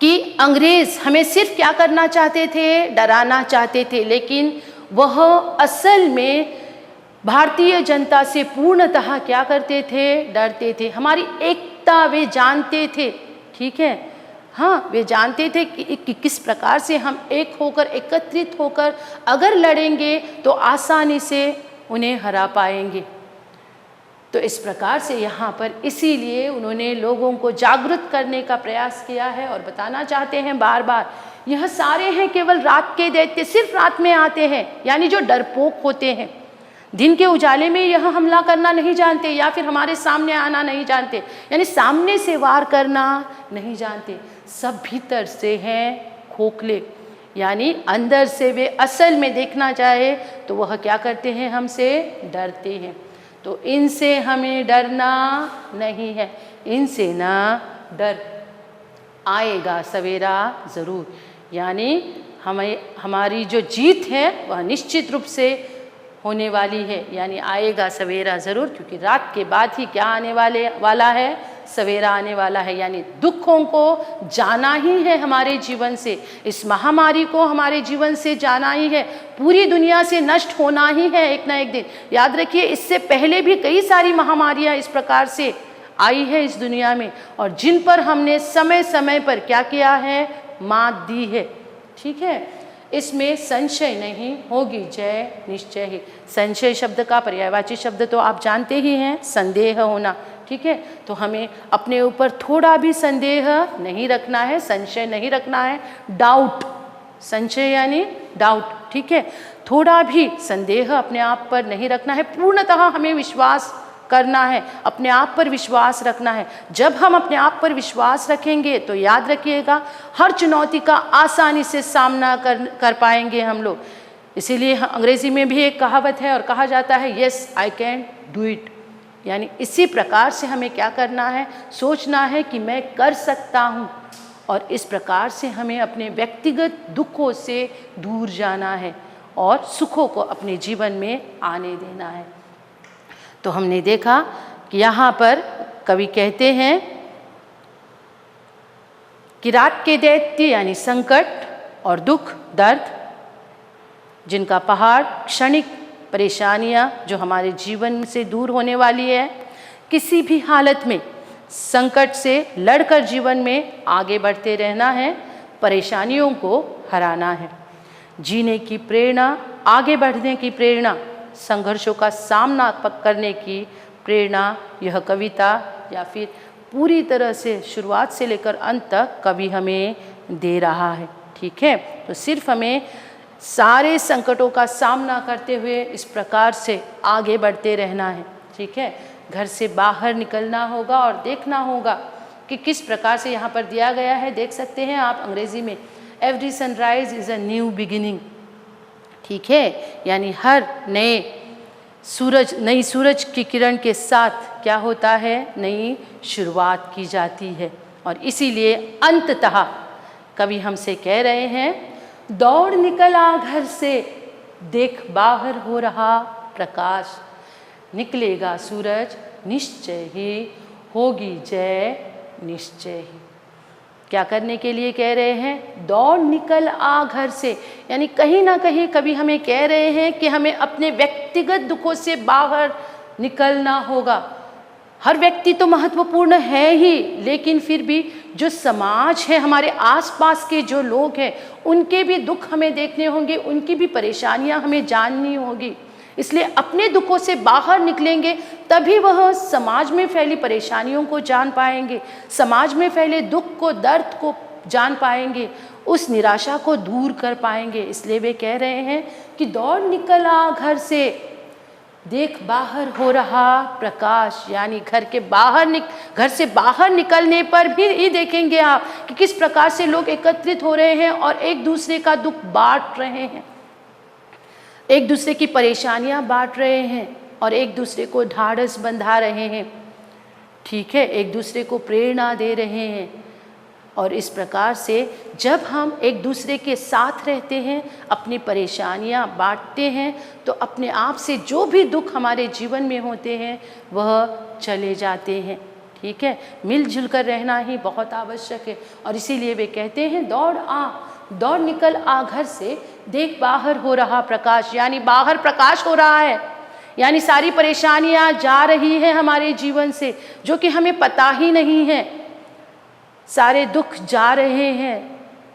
कि अंग्रेज़ हमें सिर्फ क्या करना चाहते थे, डराना चाहते थे, लेकिन वह असल में भारतीय जनता से पूर्णतः क्या करते थे, डरते थे। हमारी एकता वे जानते थे। ठीक है, हाँ, वे जानते थे कि किस प्रकार से हम एक होकर, एकत्रित होकर अगर लड़ेंगे तो आसानी से उन्हें हरा पाएंगे। तो इस प्रकार से यहाँ पर इसीलिए उन्होंने लोगों को जागृत करने का प्रयास किया है और बताना चाहते हैं बार बार, यह सारे हैं केवल रात के दैत्य, सिर्फ रात में आते हैं, यानी जो डरपोक होते हैं, दिन के उजाले में यह हमला करना नहीं जानते या फिर हमारे सामने आना नहीं जानते, यानी सामने से वार करना नहीं जानते। सब भीतर से हैं खोखले, यानी अंदर से वे असल में देखना चाहे तो वह क्या करते हैं, हमसे डरते हैं। तो इनसे हमें डरना नहीं है, इनसे ना डर, आएगा सवेरा ज़रूर। यानी हमारी जो जीत है वह निश्चित रूप से होने वाली है, यानी आएगा सवेरा ज़रूर, क्योंकि रात के बाद ही क्या आने वाला है, सवेरा आने वाला है। यानी दुखों को जाना ही है हमारे जीवन से, इस महामारी को हमारे जीवन से जाना ही है, पूरी दुनिया से नष्ट होना ही है एक ना एक दिन। याद रखिए, इससे पहले भी कई सारी महामारियां इस प्रकार से आई है इस दुनिया में, और जिन पर हमने समय समय पर क्या किया है, मात दी है। ठीक है, इसमें संशय नहीं, होगी जय निश्चय ही। संशय शब्द का पर्यायवाची शब्द तो आप जानते ही हैं, संदेह होना। ठीक है, तो हमें अपने ऊपर थोड़ा भी संदेह नहीं रखना है, संशय नहीं रखना है, डाउट, संशय यानी डाउट। ठीक है, थोड़ा भी संदेह अपने आप पर नहीं रखना है, पूर्णतः हमें विश्वास करना है, अपने आप पर विश्वास रखना है। जब हम अपने आप पर विश्वास रखेंगे तो याद रखिएगा, हर चुनौती का आसानी से सामना कर पाएंगे हम लोग। इसीलिए अंग्रेजी में भी एक कहावत है और कहा जाता है, yes I can do it. यानी इसी प्रकार से हमें क्या करना है, सोचना है कि मैं कर सकता हूँ, और इस प्रकार से हमें अपने व्यक्तिगत दुखों से दूर जाना है और सुखों को अपने जीवन में आने देना है। तो हमने देखा कि यहाँ पर कवि कहते हैं कि रात के दैत्य यानी संकट और दुख दर्द, जिनका पहाड़ क्षणिक परेशानियाँ जो हमारे जीवन से दूर होने वाली है, किसी भी हालत में संकट से लड़कर जीवन में आगे बढ़ते रहना है, परेशानियों को हराना है। जीने की प्रेरणा, आगे बढ़ने की प्रेरणा, संघर्षों का सामना करने की प्रेरणा यह कविता या फिर पूरी तरह से शुरुआत से लेकर अंत तक कवि हमें दे रहा है। ठीक है, तो सिर्फ हमें सारे संकटों का सामना करते हुए इस प्रकार से आगे बढ़ते रहना है। ठीक है, घर से बाहर निकलना होगा और देखना होगा कि किस प्रकार से यहाँ पर दिया गया है। देख सकते हैं आप अंग्रेजी में, every sunrise is a new beginning. ठीक है, यानी हर नई सूरज की किरण के साथ क्या होता है, नई शुरुआत की जाती है। और इसीलिए अंततः कवि हमसे कह रहे हैं, दौड़ निकला घर से, देख बाहर हो रहा प्रकाश, निकलेगा सूरज निश्चय ही, होगी जय निश्चय ही। क्या करने के लिए कह रहे हैं, दौड़ निकल आ घर से, यानी कहीं ना कहीं कभी हमें कह रहे हैं कि हमें अपने व्यक्तिगत दुखों से बाहर निकलना होगा। हर व्यक्ति तो महत्वपूर्ण है ही, लेकिन फिर भी जो समाज है, हमारे आसपास के जो लोग हैं, उनके भी दुख हमें देखने होंगे, उनकी भी परेशानियां हमें जाननी होगी। इसलिए अपने दुखों से बाहर निकलेंगे तभी वह समाज में फैली परेशानियों को जान पाएंगे, समाज में फैले दुख को, दर्द को जान पाएंगे, उस निराशा को दूर कर पाएंगे। इसलिए वे कह रहे हैं कि दौड़ निकला घर से, देख बाहर हो रहा प्रकाश, यानी घर से बाहर निकलने पर भी ये देखेंगे आप कि किस प्रकार से लोग एकत्रित हो रहे हैं और एक दूसरे का दुख बांट रहे हैं, एक दूसरे की परेशानियां बांट रहे हैं और एक दूसरे को ढाढ़स बंधा रहे हैं। ठीक है, एक दूसरे को प्रेरणा दे रहे हैं। और इस प्रकार से जब हम एक दूसरे के साथ रहते हैं, अपनी परेशानियां बांटते हैं, तो अपने आप से जो भी दुख हमारे जीवन में होते हैं वह चले जाते हैं। ठीक है, मिलजुल कर रहना ही बहुत आवश्यक है। और इसीलिए वे कहते हैं, दौड़ निकल आ घर से, देख बाहर हो रहा प्रकाश, यानी बाहर प्रकाश हो रहा है, यानी सारी परेशानियां जा रही हैं हमारे जीवन से, जो कि हमें पता ही नहीं है। सारे दुख जा रहे हैं,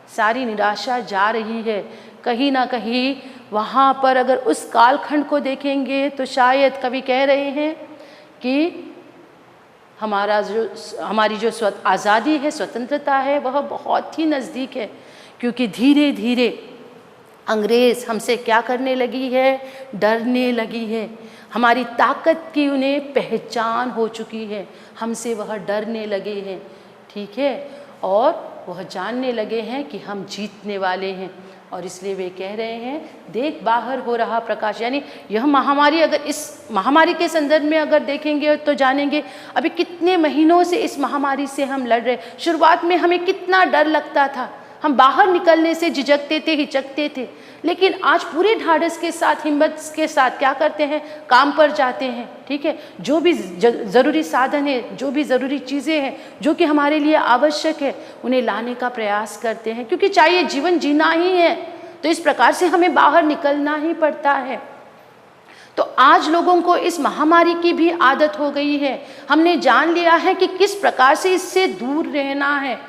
सारी निराशा जा रही है। कहीं ना कहीं वहाँ पर अगर उस कालखंड को देखेंगे तो शायद कवि कह रहे हैं कि हमारी जो आज़ादी है, स्वतंत्रता है, वह बहुत ही नज़दीक है। क्योंकि धीरे धीरे अंग्रेज़ हमसे क्या करने लगी है, डरने लगी है। हमारी ताकत की उन्हें पहचान हो चुकी है, हमसे वह डरने लगे हैं। ठीक है, और वह जानने लगे हैं कि हम जीतने वाले हैं। और इसलिए वे कह रहे हैं, देख बाहर हो रहा प्रकाश, यानी यह महामारी, अगर इस महामारी के संदर्भ में अगर देखेंगे तो जानेंगे अभी कितने महीनों से इस महामारी से हम लड़ रहे। शुरुआत में हमें कितना डर लगता था, हम बाहर निकलने से झिझकते थे, हिचकते थे, लेकिन आज पूरे ढाढ़स के साथ, हिम्मत के साथ क्या करते हैं, काम पर जाते हैं। ठीक है, जो भी ज़रूरी साधन है, जो भी ज़रूरी चीज़ें हैं, जो कि हमारे लिए आवश्यक है, उन्हें लाने का प्रयास करते हैं, क्योंकि चाहिए जीवन जीना ही है, तो इस प्रकार से हमें बाहर निकलना ही पड़ता है। तो आज लोगों को इस महामारी की भी आदत हो गई है। हमने जान लिया है कि किस प्रकार से इससे दूर रहना है।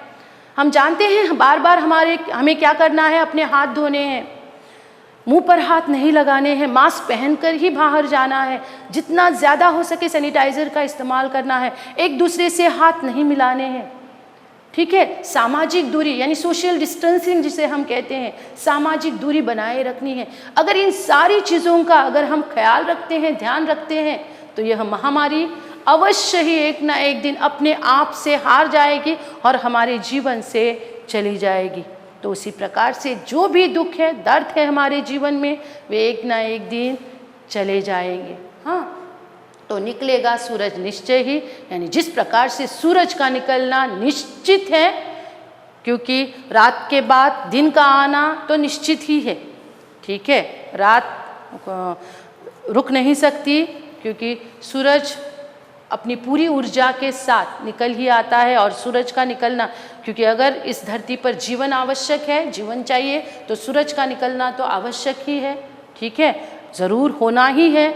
हम जानते हैं बार बार हमें क्या करना है, अपने हाथ धोने हैं, मुंह पर हाथ नहीं लगाने हैं, मास्क पहनकर ही बाहर जाना है, जितना ज़्यादा हो सके सैनिटाइज़र का इस्तेमाल करना है, एक दूसरे से हाथ नहीं मिलाने हैं। ठीक है, सामाजिक दूरी यानी सोशल डिस्टेंसिंग जिसे हम कहते हैं, सामाजिक दूरी बनाए रखनी है। अगर इन सारी चीज़ों का अगर हम ख्याल रखते हैं, ध्यान रखते हैं, तो यह महामारी अवश्य ही एक ना एक दिन अपने आप से हार जाएगी और हमारे जीवन से चली जाएगी। तो उसी प्रकार से जो भी दुख है, दर्द है हमारे जीवन में, वे एक ना एक दिन चले जाएंगे। हाँ, तो निकलेगा सूरज निश्चय ही, यानी जिस प्रकार से सूरज का निकलना निश्चित है, क्योंकि रात के बाद दिन का आना तो निश्चित ही है, ठीक है। रात रुक नहीं सकती, क्योंकि सूरज अपनी पूरी ऊर्जा के साथ निकल ही आता है। और सूरज का निकलना, क्योंकि अगर इस धरती पर जीवन आवश्यक है, जीवन चाहिए, तो सूरज का निकलना तो आवश्यक ही है, ठीक है, ज़रूर होना ही है।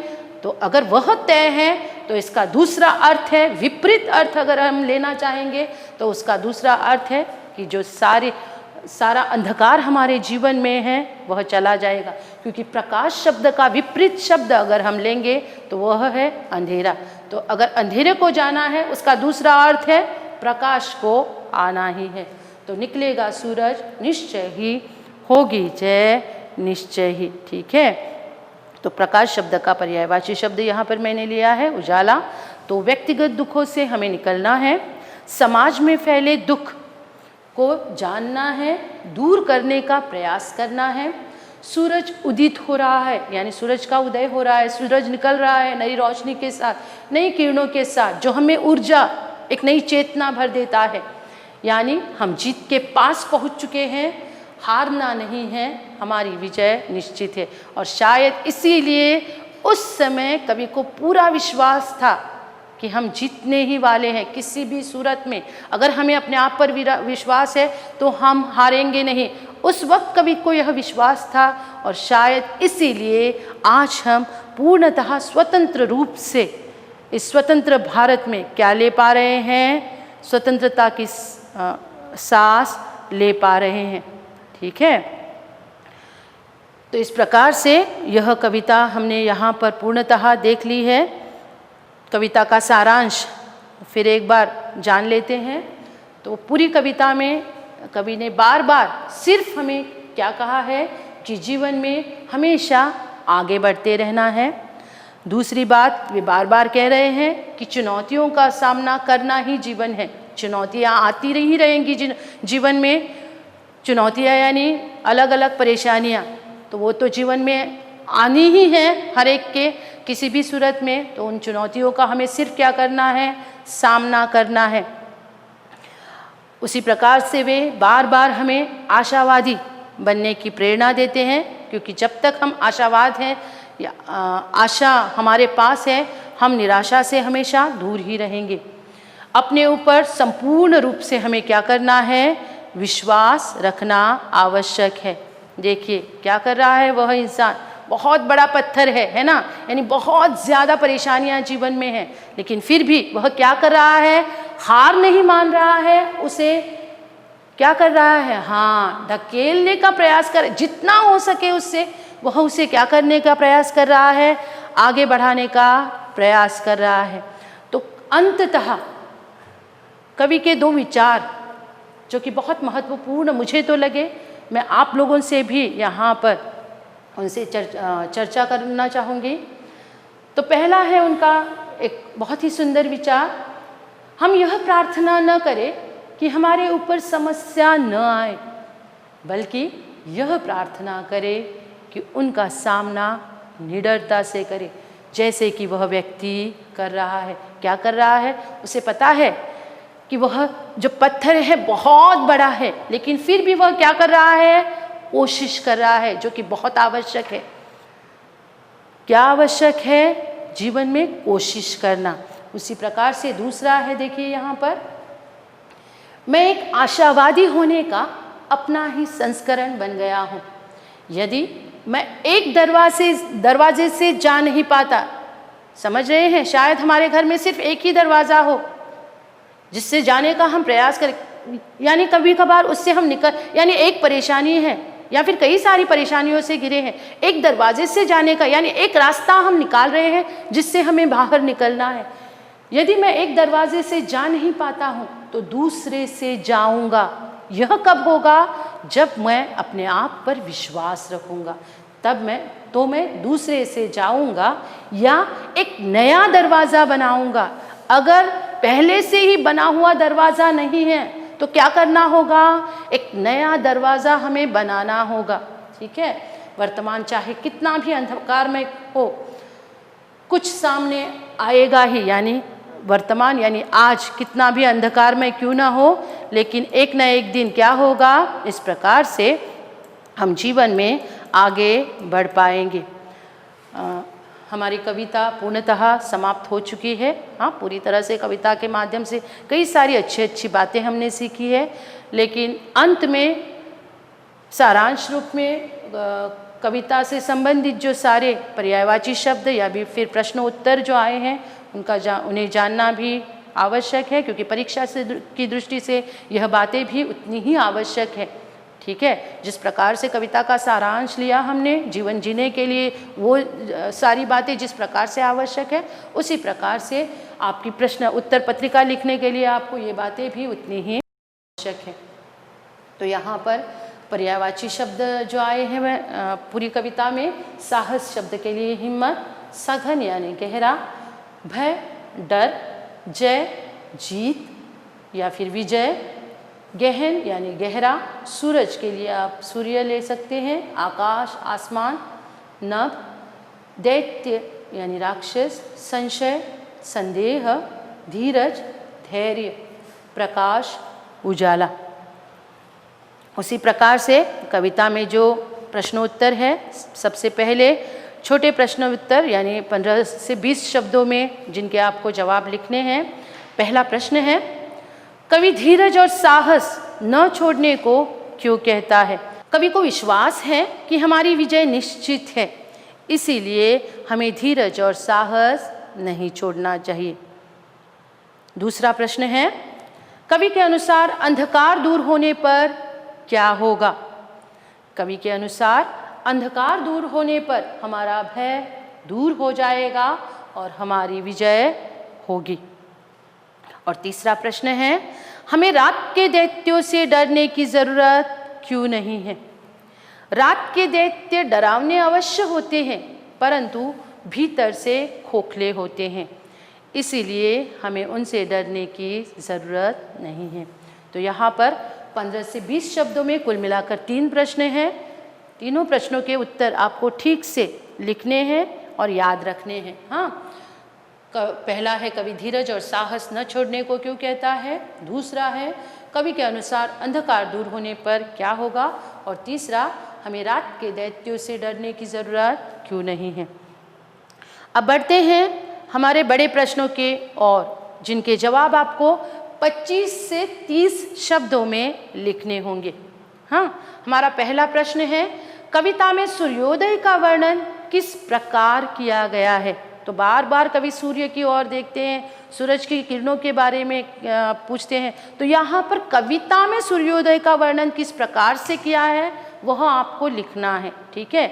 तो अगर वह तय है तो इसका दूसरा अर्थ है, विपरीत अर्थ अगर हम लेना चाहेंगे तो उसका दूसरा अर्थ है कि जो सारा अंधकार हमारे जीवन में है वह चला जाएगा। क्योंकि प्रकाश शब्द का विपरीत शब्द अगर हम लेंगे तो वह है अंधेरा। तो अगर अंधेरे को जाना है, उसका दूसरा अर्थ है प्रकाश को आना ही है। तो निकलेगा सूरज निश्चय ही, होगी जय निश्चय ही, ठीक है। तो प्रकाश शब्द का पर्यायवाची शब्द यहाँ पर मैंने लिया है उजाला। तो व्यक्तिगत दुखों से हमें निकलना है, समाज में फैले दुख को जानना है, दूर करने का प्रयास करना है। सूरज उदित हो रहा है, यानी सूरज का उदय हो रहा है, सूरज निकल रहा है नई रोशनी के साथ, नई किरणों के साथ, जो हमें ऊर्जा, एक नई चेतना भर देता है। यानी हम जीत के पास पहुंच चुके हैं, हारना नहीं है, हमारी विजय निश्चित है। और शायद इसीलिए उस समय कवि को पूरा विश्वास था कि हम जीतने ही वाले हैं किसी भी सूरत में। अगर हमें अपने आप पर विश्वास है तो हम हारेंगे नहीं। उस वक्त कवि को यह विश्वास था, और शायद इसीलिए आज हम पूर्णतः स्वतंत्र रूप से इस स्वतंत्र भारत में क्या ले पा रहे हैं, स्वतंत्रता की सांस ले पा रहे हैं, ठीक है। तो इस प्रकार से यह कविता हमने यहाँ पर पूर्णतः देख ली है। कविता का सारांश फिर एक बार जान लेते हैं। तो पूरी कविता में कवि ने बार बार सिर्फ हमें क्या कहा है कि जीवन में हमेशा आगे बढ़ते रहना है। दूसरी बात, वे बार बार कह रहे हैं कि चुनौतियों का सामना करना ही जीवन है। चुनौतियाँ आती ही रहेंगी जीवन में। चुनौतियाँ यानी अलग अलग परेशानियाँ, तो वो तो जीवन में आनी ही है हर एक के किसी भी सूरत में। तो उन चुनौतियों का हमें सिर्फ क्या करना है, सामना करना है। उसी प्रकार से वे बार बार हमें आशावादी बनने की प्रेरणा देते हैं, क्योंकि जब तक हम आशावाद हैं या आशा हमारे पास है, हम निराशा से हमेशा दूर ही रहेंगे। अपने ऊपर संपूर्ण रूप से हमें क्या करना है, विश्वास रखना आवश्यक है। देखिए क्या कर रहा है वह इंसान, बहुत बड़ा पत्थर है ना, यानी बहुत ज़्यादा परेशानियां जीवन में हैं, लेकिन फिर भी वह क्या कर रहा है, हार नहीं मान रहा है। उसे क्या कर रहा है, हाँ, धकेलने का प्रयास कर, जितना हो सके उससे वह उसे क्या करने का प्रयास कर रहा है, आगे बढ़ाने का प्रयास कर रहा है। तो अंततः कवि के दो विचार जो कि बहुत महत्वपूर्ण मुझे तो लगे, मैं आप लोगों से भी यहाँ पर उनसे चर्चा करना चाहूँगी। तो पहला है उनका एक बहुत ही सुंदर विचार, हम यह प्रार्थना न करें कि हमारे ऊपर समस्या न आए, बल्कि यह प्रार्थना करें कि उनका सामना निडरता से करे, जैसे कि वह व्यक्ति कर रहा है। क्या कर रहा है, उसे पता है कि वह जो पत्थर है बहुत बड़ा है, लेकिन फिर भी वह क्या कर रहा है, कोशिश कर रहा है, जो कि बहुत आवश्यक है। क्या आवश्यक है जीवन में, कोशिश करना। उसी प्रकार से दूसरा है, देखिए यहाँ पर, मैं एक आशावादी होने का अपना ही संस्करण बन गया हूँ। यदि मैं एक दरवाजे से जा नहीं पाता, समझ रहे हैं, शायद हमारे घर में सिर्फ एक ही दरवाज़ा हो जिससे जाने का हम प्रयास करें, यानी कभी कभार उससे हम यानी एक परेशानी है या फिर कई सारी परेशानियों से घिरे हैं, एक दरवाजे से जाने का यानी एक रास्ता हम निकाल रहे हैं जिससे हमें बाहर निकलना है। यदि मैं एक दरवाजे से जा नहीं पाता हूँ तो दूसरे से जाऊँगा। यह कब होगा, जब मैं अपने आप पर विश्वास रखूँगा, तब मैं दूसरे से जाऊँगा या एक नया दरवाज़ा बनाऊँगा। अगर पहले से ही बना हुआ दरवाज़ा नहीं है तो क्या करना होगा, एक नया दरवाज़ा हमें बनाना होगा, ठीक है। वर्तमान चाहे कितना भी अंधकार में हो, कुछ सामने आएगा ही, यानी वर्तमान यानी आज कितना भी अंधकार में क्यों ना हो, लेकिन एक न एक दिन क्या होगा, इस प्रकार से हम जीवन में आगे बढ़ पाएंगे। हमारी कविता पूर्णतः समाप्त हो चुकी है। हाँ, पूरी तरह से कविता के माध्यम से कई सारी अच्छी बातें हमने सीखी है, लेकिन अंत में सारांश रूप में कविता से संबंधित जो सारे पर्यायवाची शब्द या भी फिर प्रश्न उत्तर जो आए हैं उन्हें जानना भी आवश्यक है, क्योंकि परीक्षा से की दृष्टि से यह बातें भी उतनी ही आवश्यक है। ठीक है, जिस प्रकार से कविता का सारांश लिया हमने जीवन जीने के लिए, वो सारी बातें जिस प्रकार से आवश्यक है, उसी प्रकार से आपकी प्रश्न उत्तर पत्रिका लिखने के लिए आपको ये बातें भी उतनी ही आवश्यक है। तो यहाँ पर पर्यायवाची शब्द जो आए हैं वह पूरी कविता में साहस शब्द के लिए हिम्मत, सघन यानी गहरा, भय डर, जय जीत या फिर विजय, गहन यानी गहरा, सूरज के लिए आप सूर्य ले सकते हैं, आकाश आसमान, नभ, दैत्य यानी राक्षस, संशय संदेह, धीरज धैर्य, प्रकाश उजाला। उसी प्रकार से कविता में जो प्रश्नोत्तर है, सबसे पहले छोटे प्रश्नोत्तर यानी 15 से 20 शब्दों में जिनके आपको जवाब लिखने हैं। पहला प्रश्न है, कवि धीरज और साहस न छोड़ने को क्यों कहता है? कवि को विश्वास है कि हमारी विजय निश्चित है, इसीलिए हमें धीरज और साहस नहीं छोड़ना चाहिए। दूसरा प्रश्न है, कवि के अनुसार अंधकार दूर होने पर क्या होगा? कवि के अनुसार अंधकार दूर होने पर हमारा भय दूर हो जाएगा और हमारी विजय होगी। और तीसरा प्रश्न है, हमें रात के दैत्यों से डरने की जरूरत क्यों नहीं है? रात के दैत्य डरावने अवश्य होते हैं, परंतु भीतर से खोखले होते हैं, इसीलिए हमें उनसे डरने की ज़रूरत नहीं है। तो यहाँ पर 15 से 20 शब्दों में कुल मिलाकर 3 प्रश्न हैं। तीनों प्रश्नों के उत्तर आपको ठीक से लिखने हैं और याद रखने हैं। हाँ, पहला है, कवि धीरज और साहस न छोड़ने को क्यों कहता है? दूसरा है, कवि के अनुसार अंधकार दूर होने पर क्या होगा? और तीसरा, हमें रात के दैत्यों से डरने की ज़रूरत क्यों नहीं है। अब बढ़ते हैं हमारे बड़े प्रश्नों के और, जिनके जवाब आपको 25 से 30 शब्दों में लिखने होंगे। हाँ, हमारा पहला प्रश्न है, कविता में सूर्योदय का वर्णन किस प्रकार किया गया है? तो बार बार कवि सूर्य की ओर देखते हैं, सूरज की किरणों के बारे में पूछते हैं, तो यहाँ पर कविता में सूर्योदय का वर्णन किस प्रकार से किया है वह आपको लिखना है। ठीक है,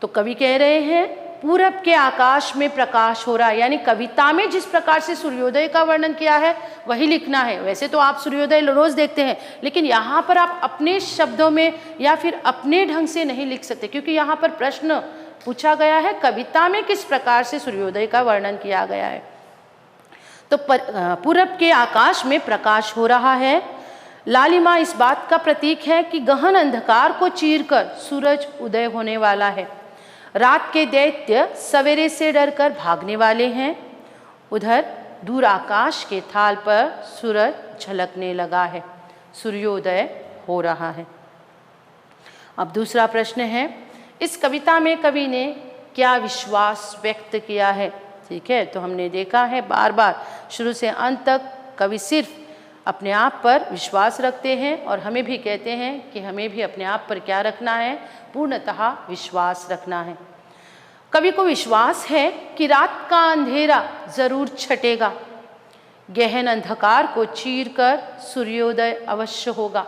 तो कवि कह रहे हैं पूरब के आकाश में प्रकाश हो रहा है, यानी कविता में जिस प्रकार से सूर्योदय का वर्णन किया है वही लिखना है। वैसे तो आप सूर्योदय रोज देखते हैं, लेकिन यहाँ पर आप अपने शब्दों में या फिर अपने ढंग से नहीं लिख सकते, क्योंकि यहाँ पर प्रश्न पूछा गया है कविता में किस प्रकार से सूर्योदय का वर्णन किया गया है। तो पूरब के आकाश में प्रकाश हो रहा है। लालिमा इस बात का प्रतीक है कि गहन अंधकार को चीरकर सूरज उदय होने वाला है। रात के दैत्य सवेरे से डरकर भागने वाले हैं। उधर दूर आकाश के थाल पर सूरज झलकने लगा है, सूर्योदय हो रहा है। अब दूसरा प्रश्न है, इस कविता में कवि ने क्या विश्वास व्यक्त किया है? ठीक है, तो हमने देखा है बार बार शुरू से अंत तक कवि सिर्फ अपने आप पर विश्वास रखते हैं, और हमें भी कहते हैं कि हमें भी अपने आप पर क्या रखना है? पूर्णतः विश्वास रखना है। कवि को विश्वास है कि रात का अंधेरा जरूर छटेगा, गहन अंधकार को चीरकर सूर्योदय अवश्य होगा।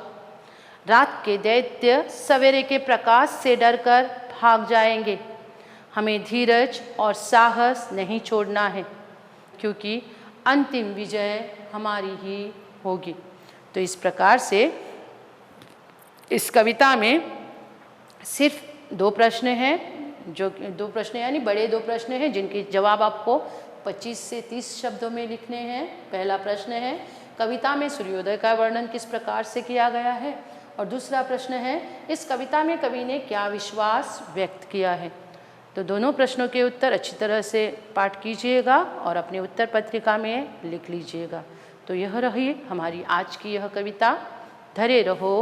रात के दैत्य सवेरे के प्रकाश से डरकर भाग जाएंगे। हमें धीरज और साहस नहीं छोड़ना है, क्योंकि अंतिम विजय हमारी ही होगी। तो इस प्रकार से इस कविता में सिर्फ 2 प्रश्न हैं, जो 2 प्रश्न यानी बड़े 2 प्रश्न हैं, जिनके जवाब आपको 25 से 30 शब्दों में लिखने हैं। पहला प्रश्न है, कविता में सूर्योदय का वर्णन किस प्रकार से किया गया है? और दूसरा प्रश्न है, इस कविता में कवि ने क्या विश्वास व्यक्त किया है? तो दोनों प्रश्नों के उत्तर अच्छी तरह से पाठ कीजिएगा और अपने उत्तर पत्रिका में लिख लीजिएगा। तो यह रही हमारी आज की यह कविता धरे रहो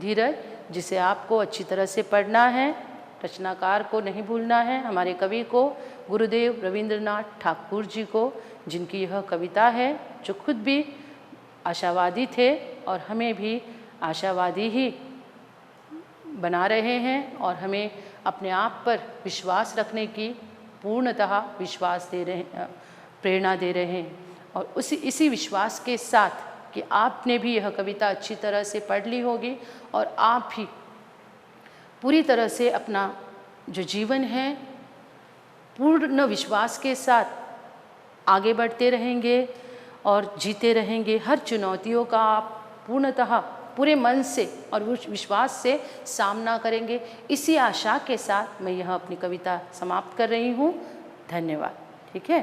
धीरज, जिसे आपको अच्छी तरह से पढ़ना है। रचनाकार को नहीं भूलना है, हमारे कवि को, गुरुदेव रविंद्रनाथ ठाकुर जी को, जिनकी यह कविता है, जो खुद भी आशावादी थे और हमें भी आशावादी ही बना रहे हैं और हमें अपने आप पर विश्वास रखने की पूर्णतः विश्वास दे रहे हैं, प्रेरणा दे रहे हैं। और इसी विश्वास के साथ कि आपने भी यह कविता अच्छी तरह से पढ़ ली होगी और आप भी पूरी तरह से अपना जो जीवन है पूर्ण विश्वास के साथ आगे बढ़ते रहेंगे और जीते रहेंगे। हर चुनौतियों का आप पूर्णतः पूरे मन से और विश्वास से सामना करेंगे। इसी आशा के साथ मैं यह अपनी कविता समाप्त कर रही हूँ। धन्यवाद। ठीक है।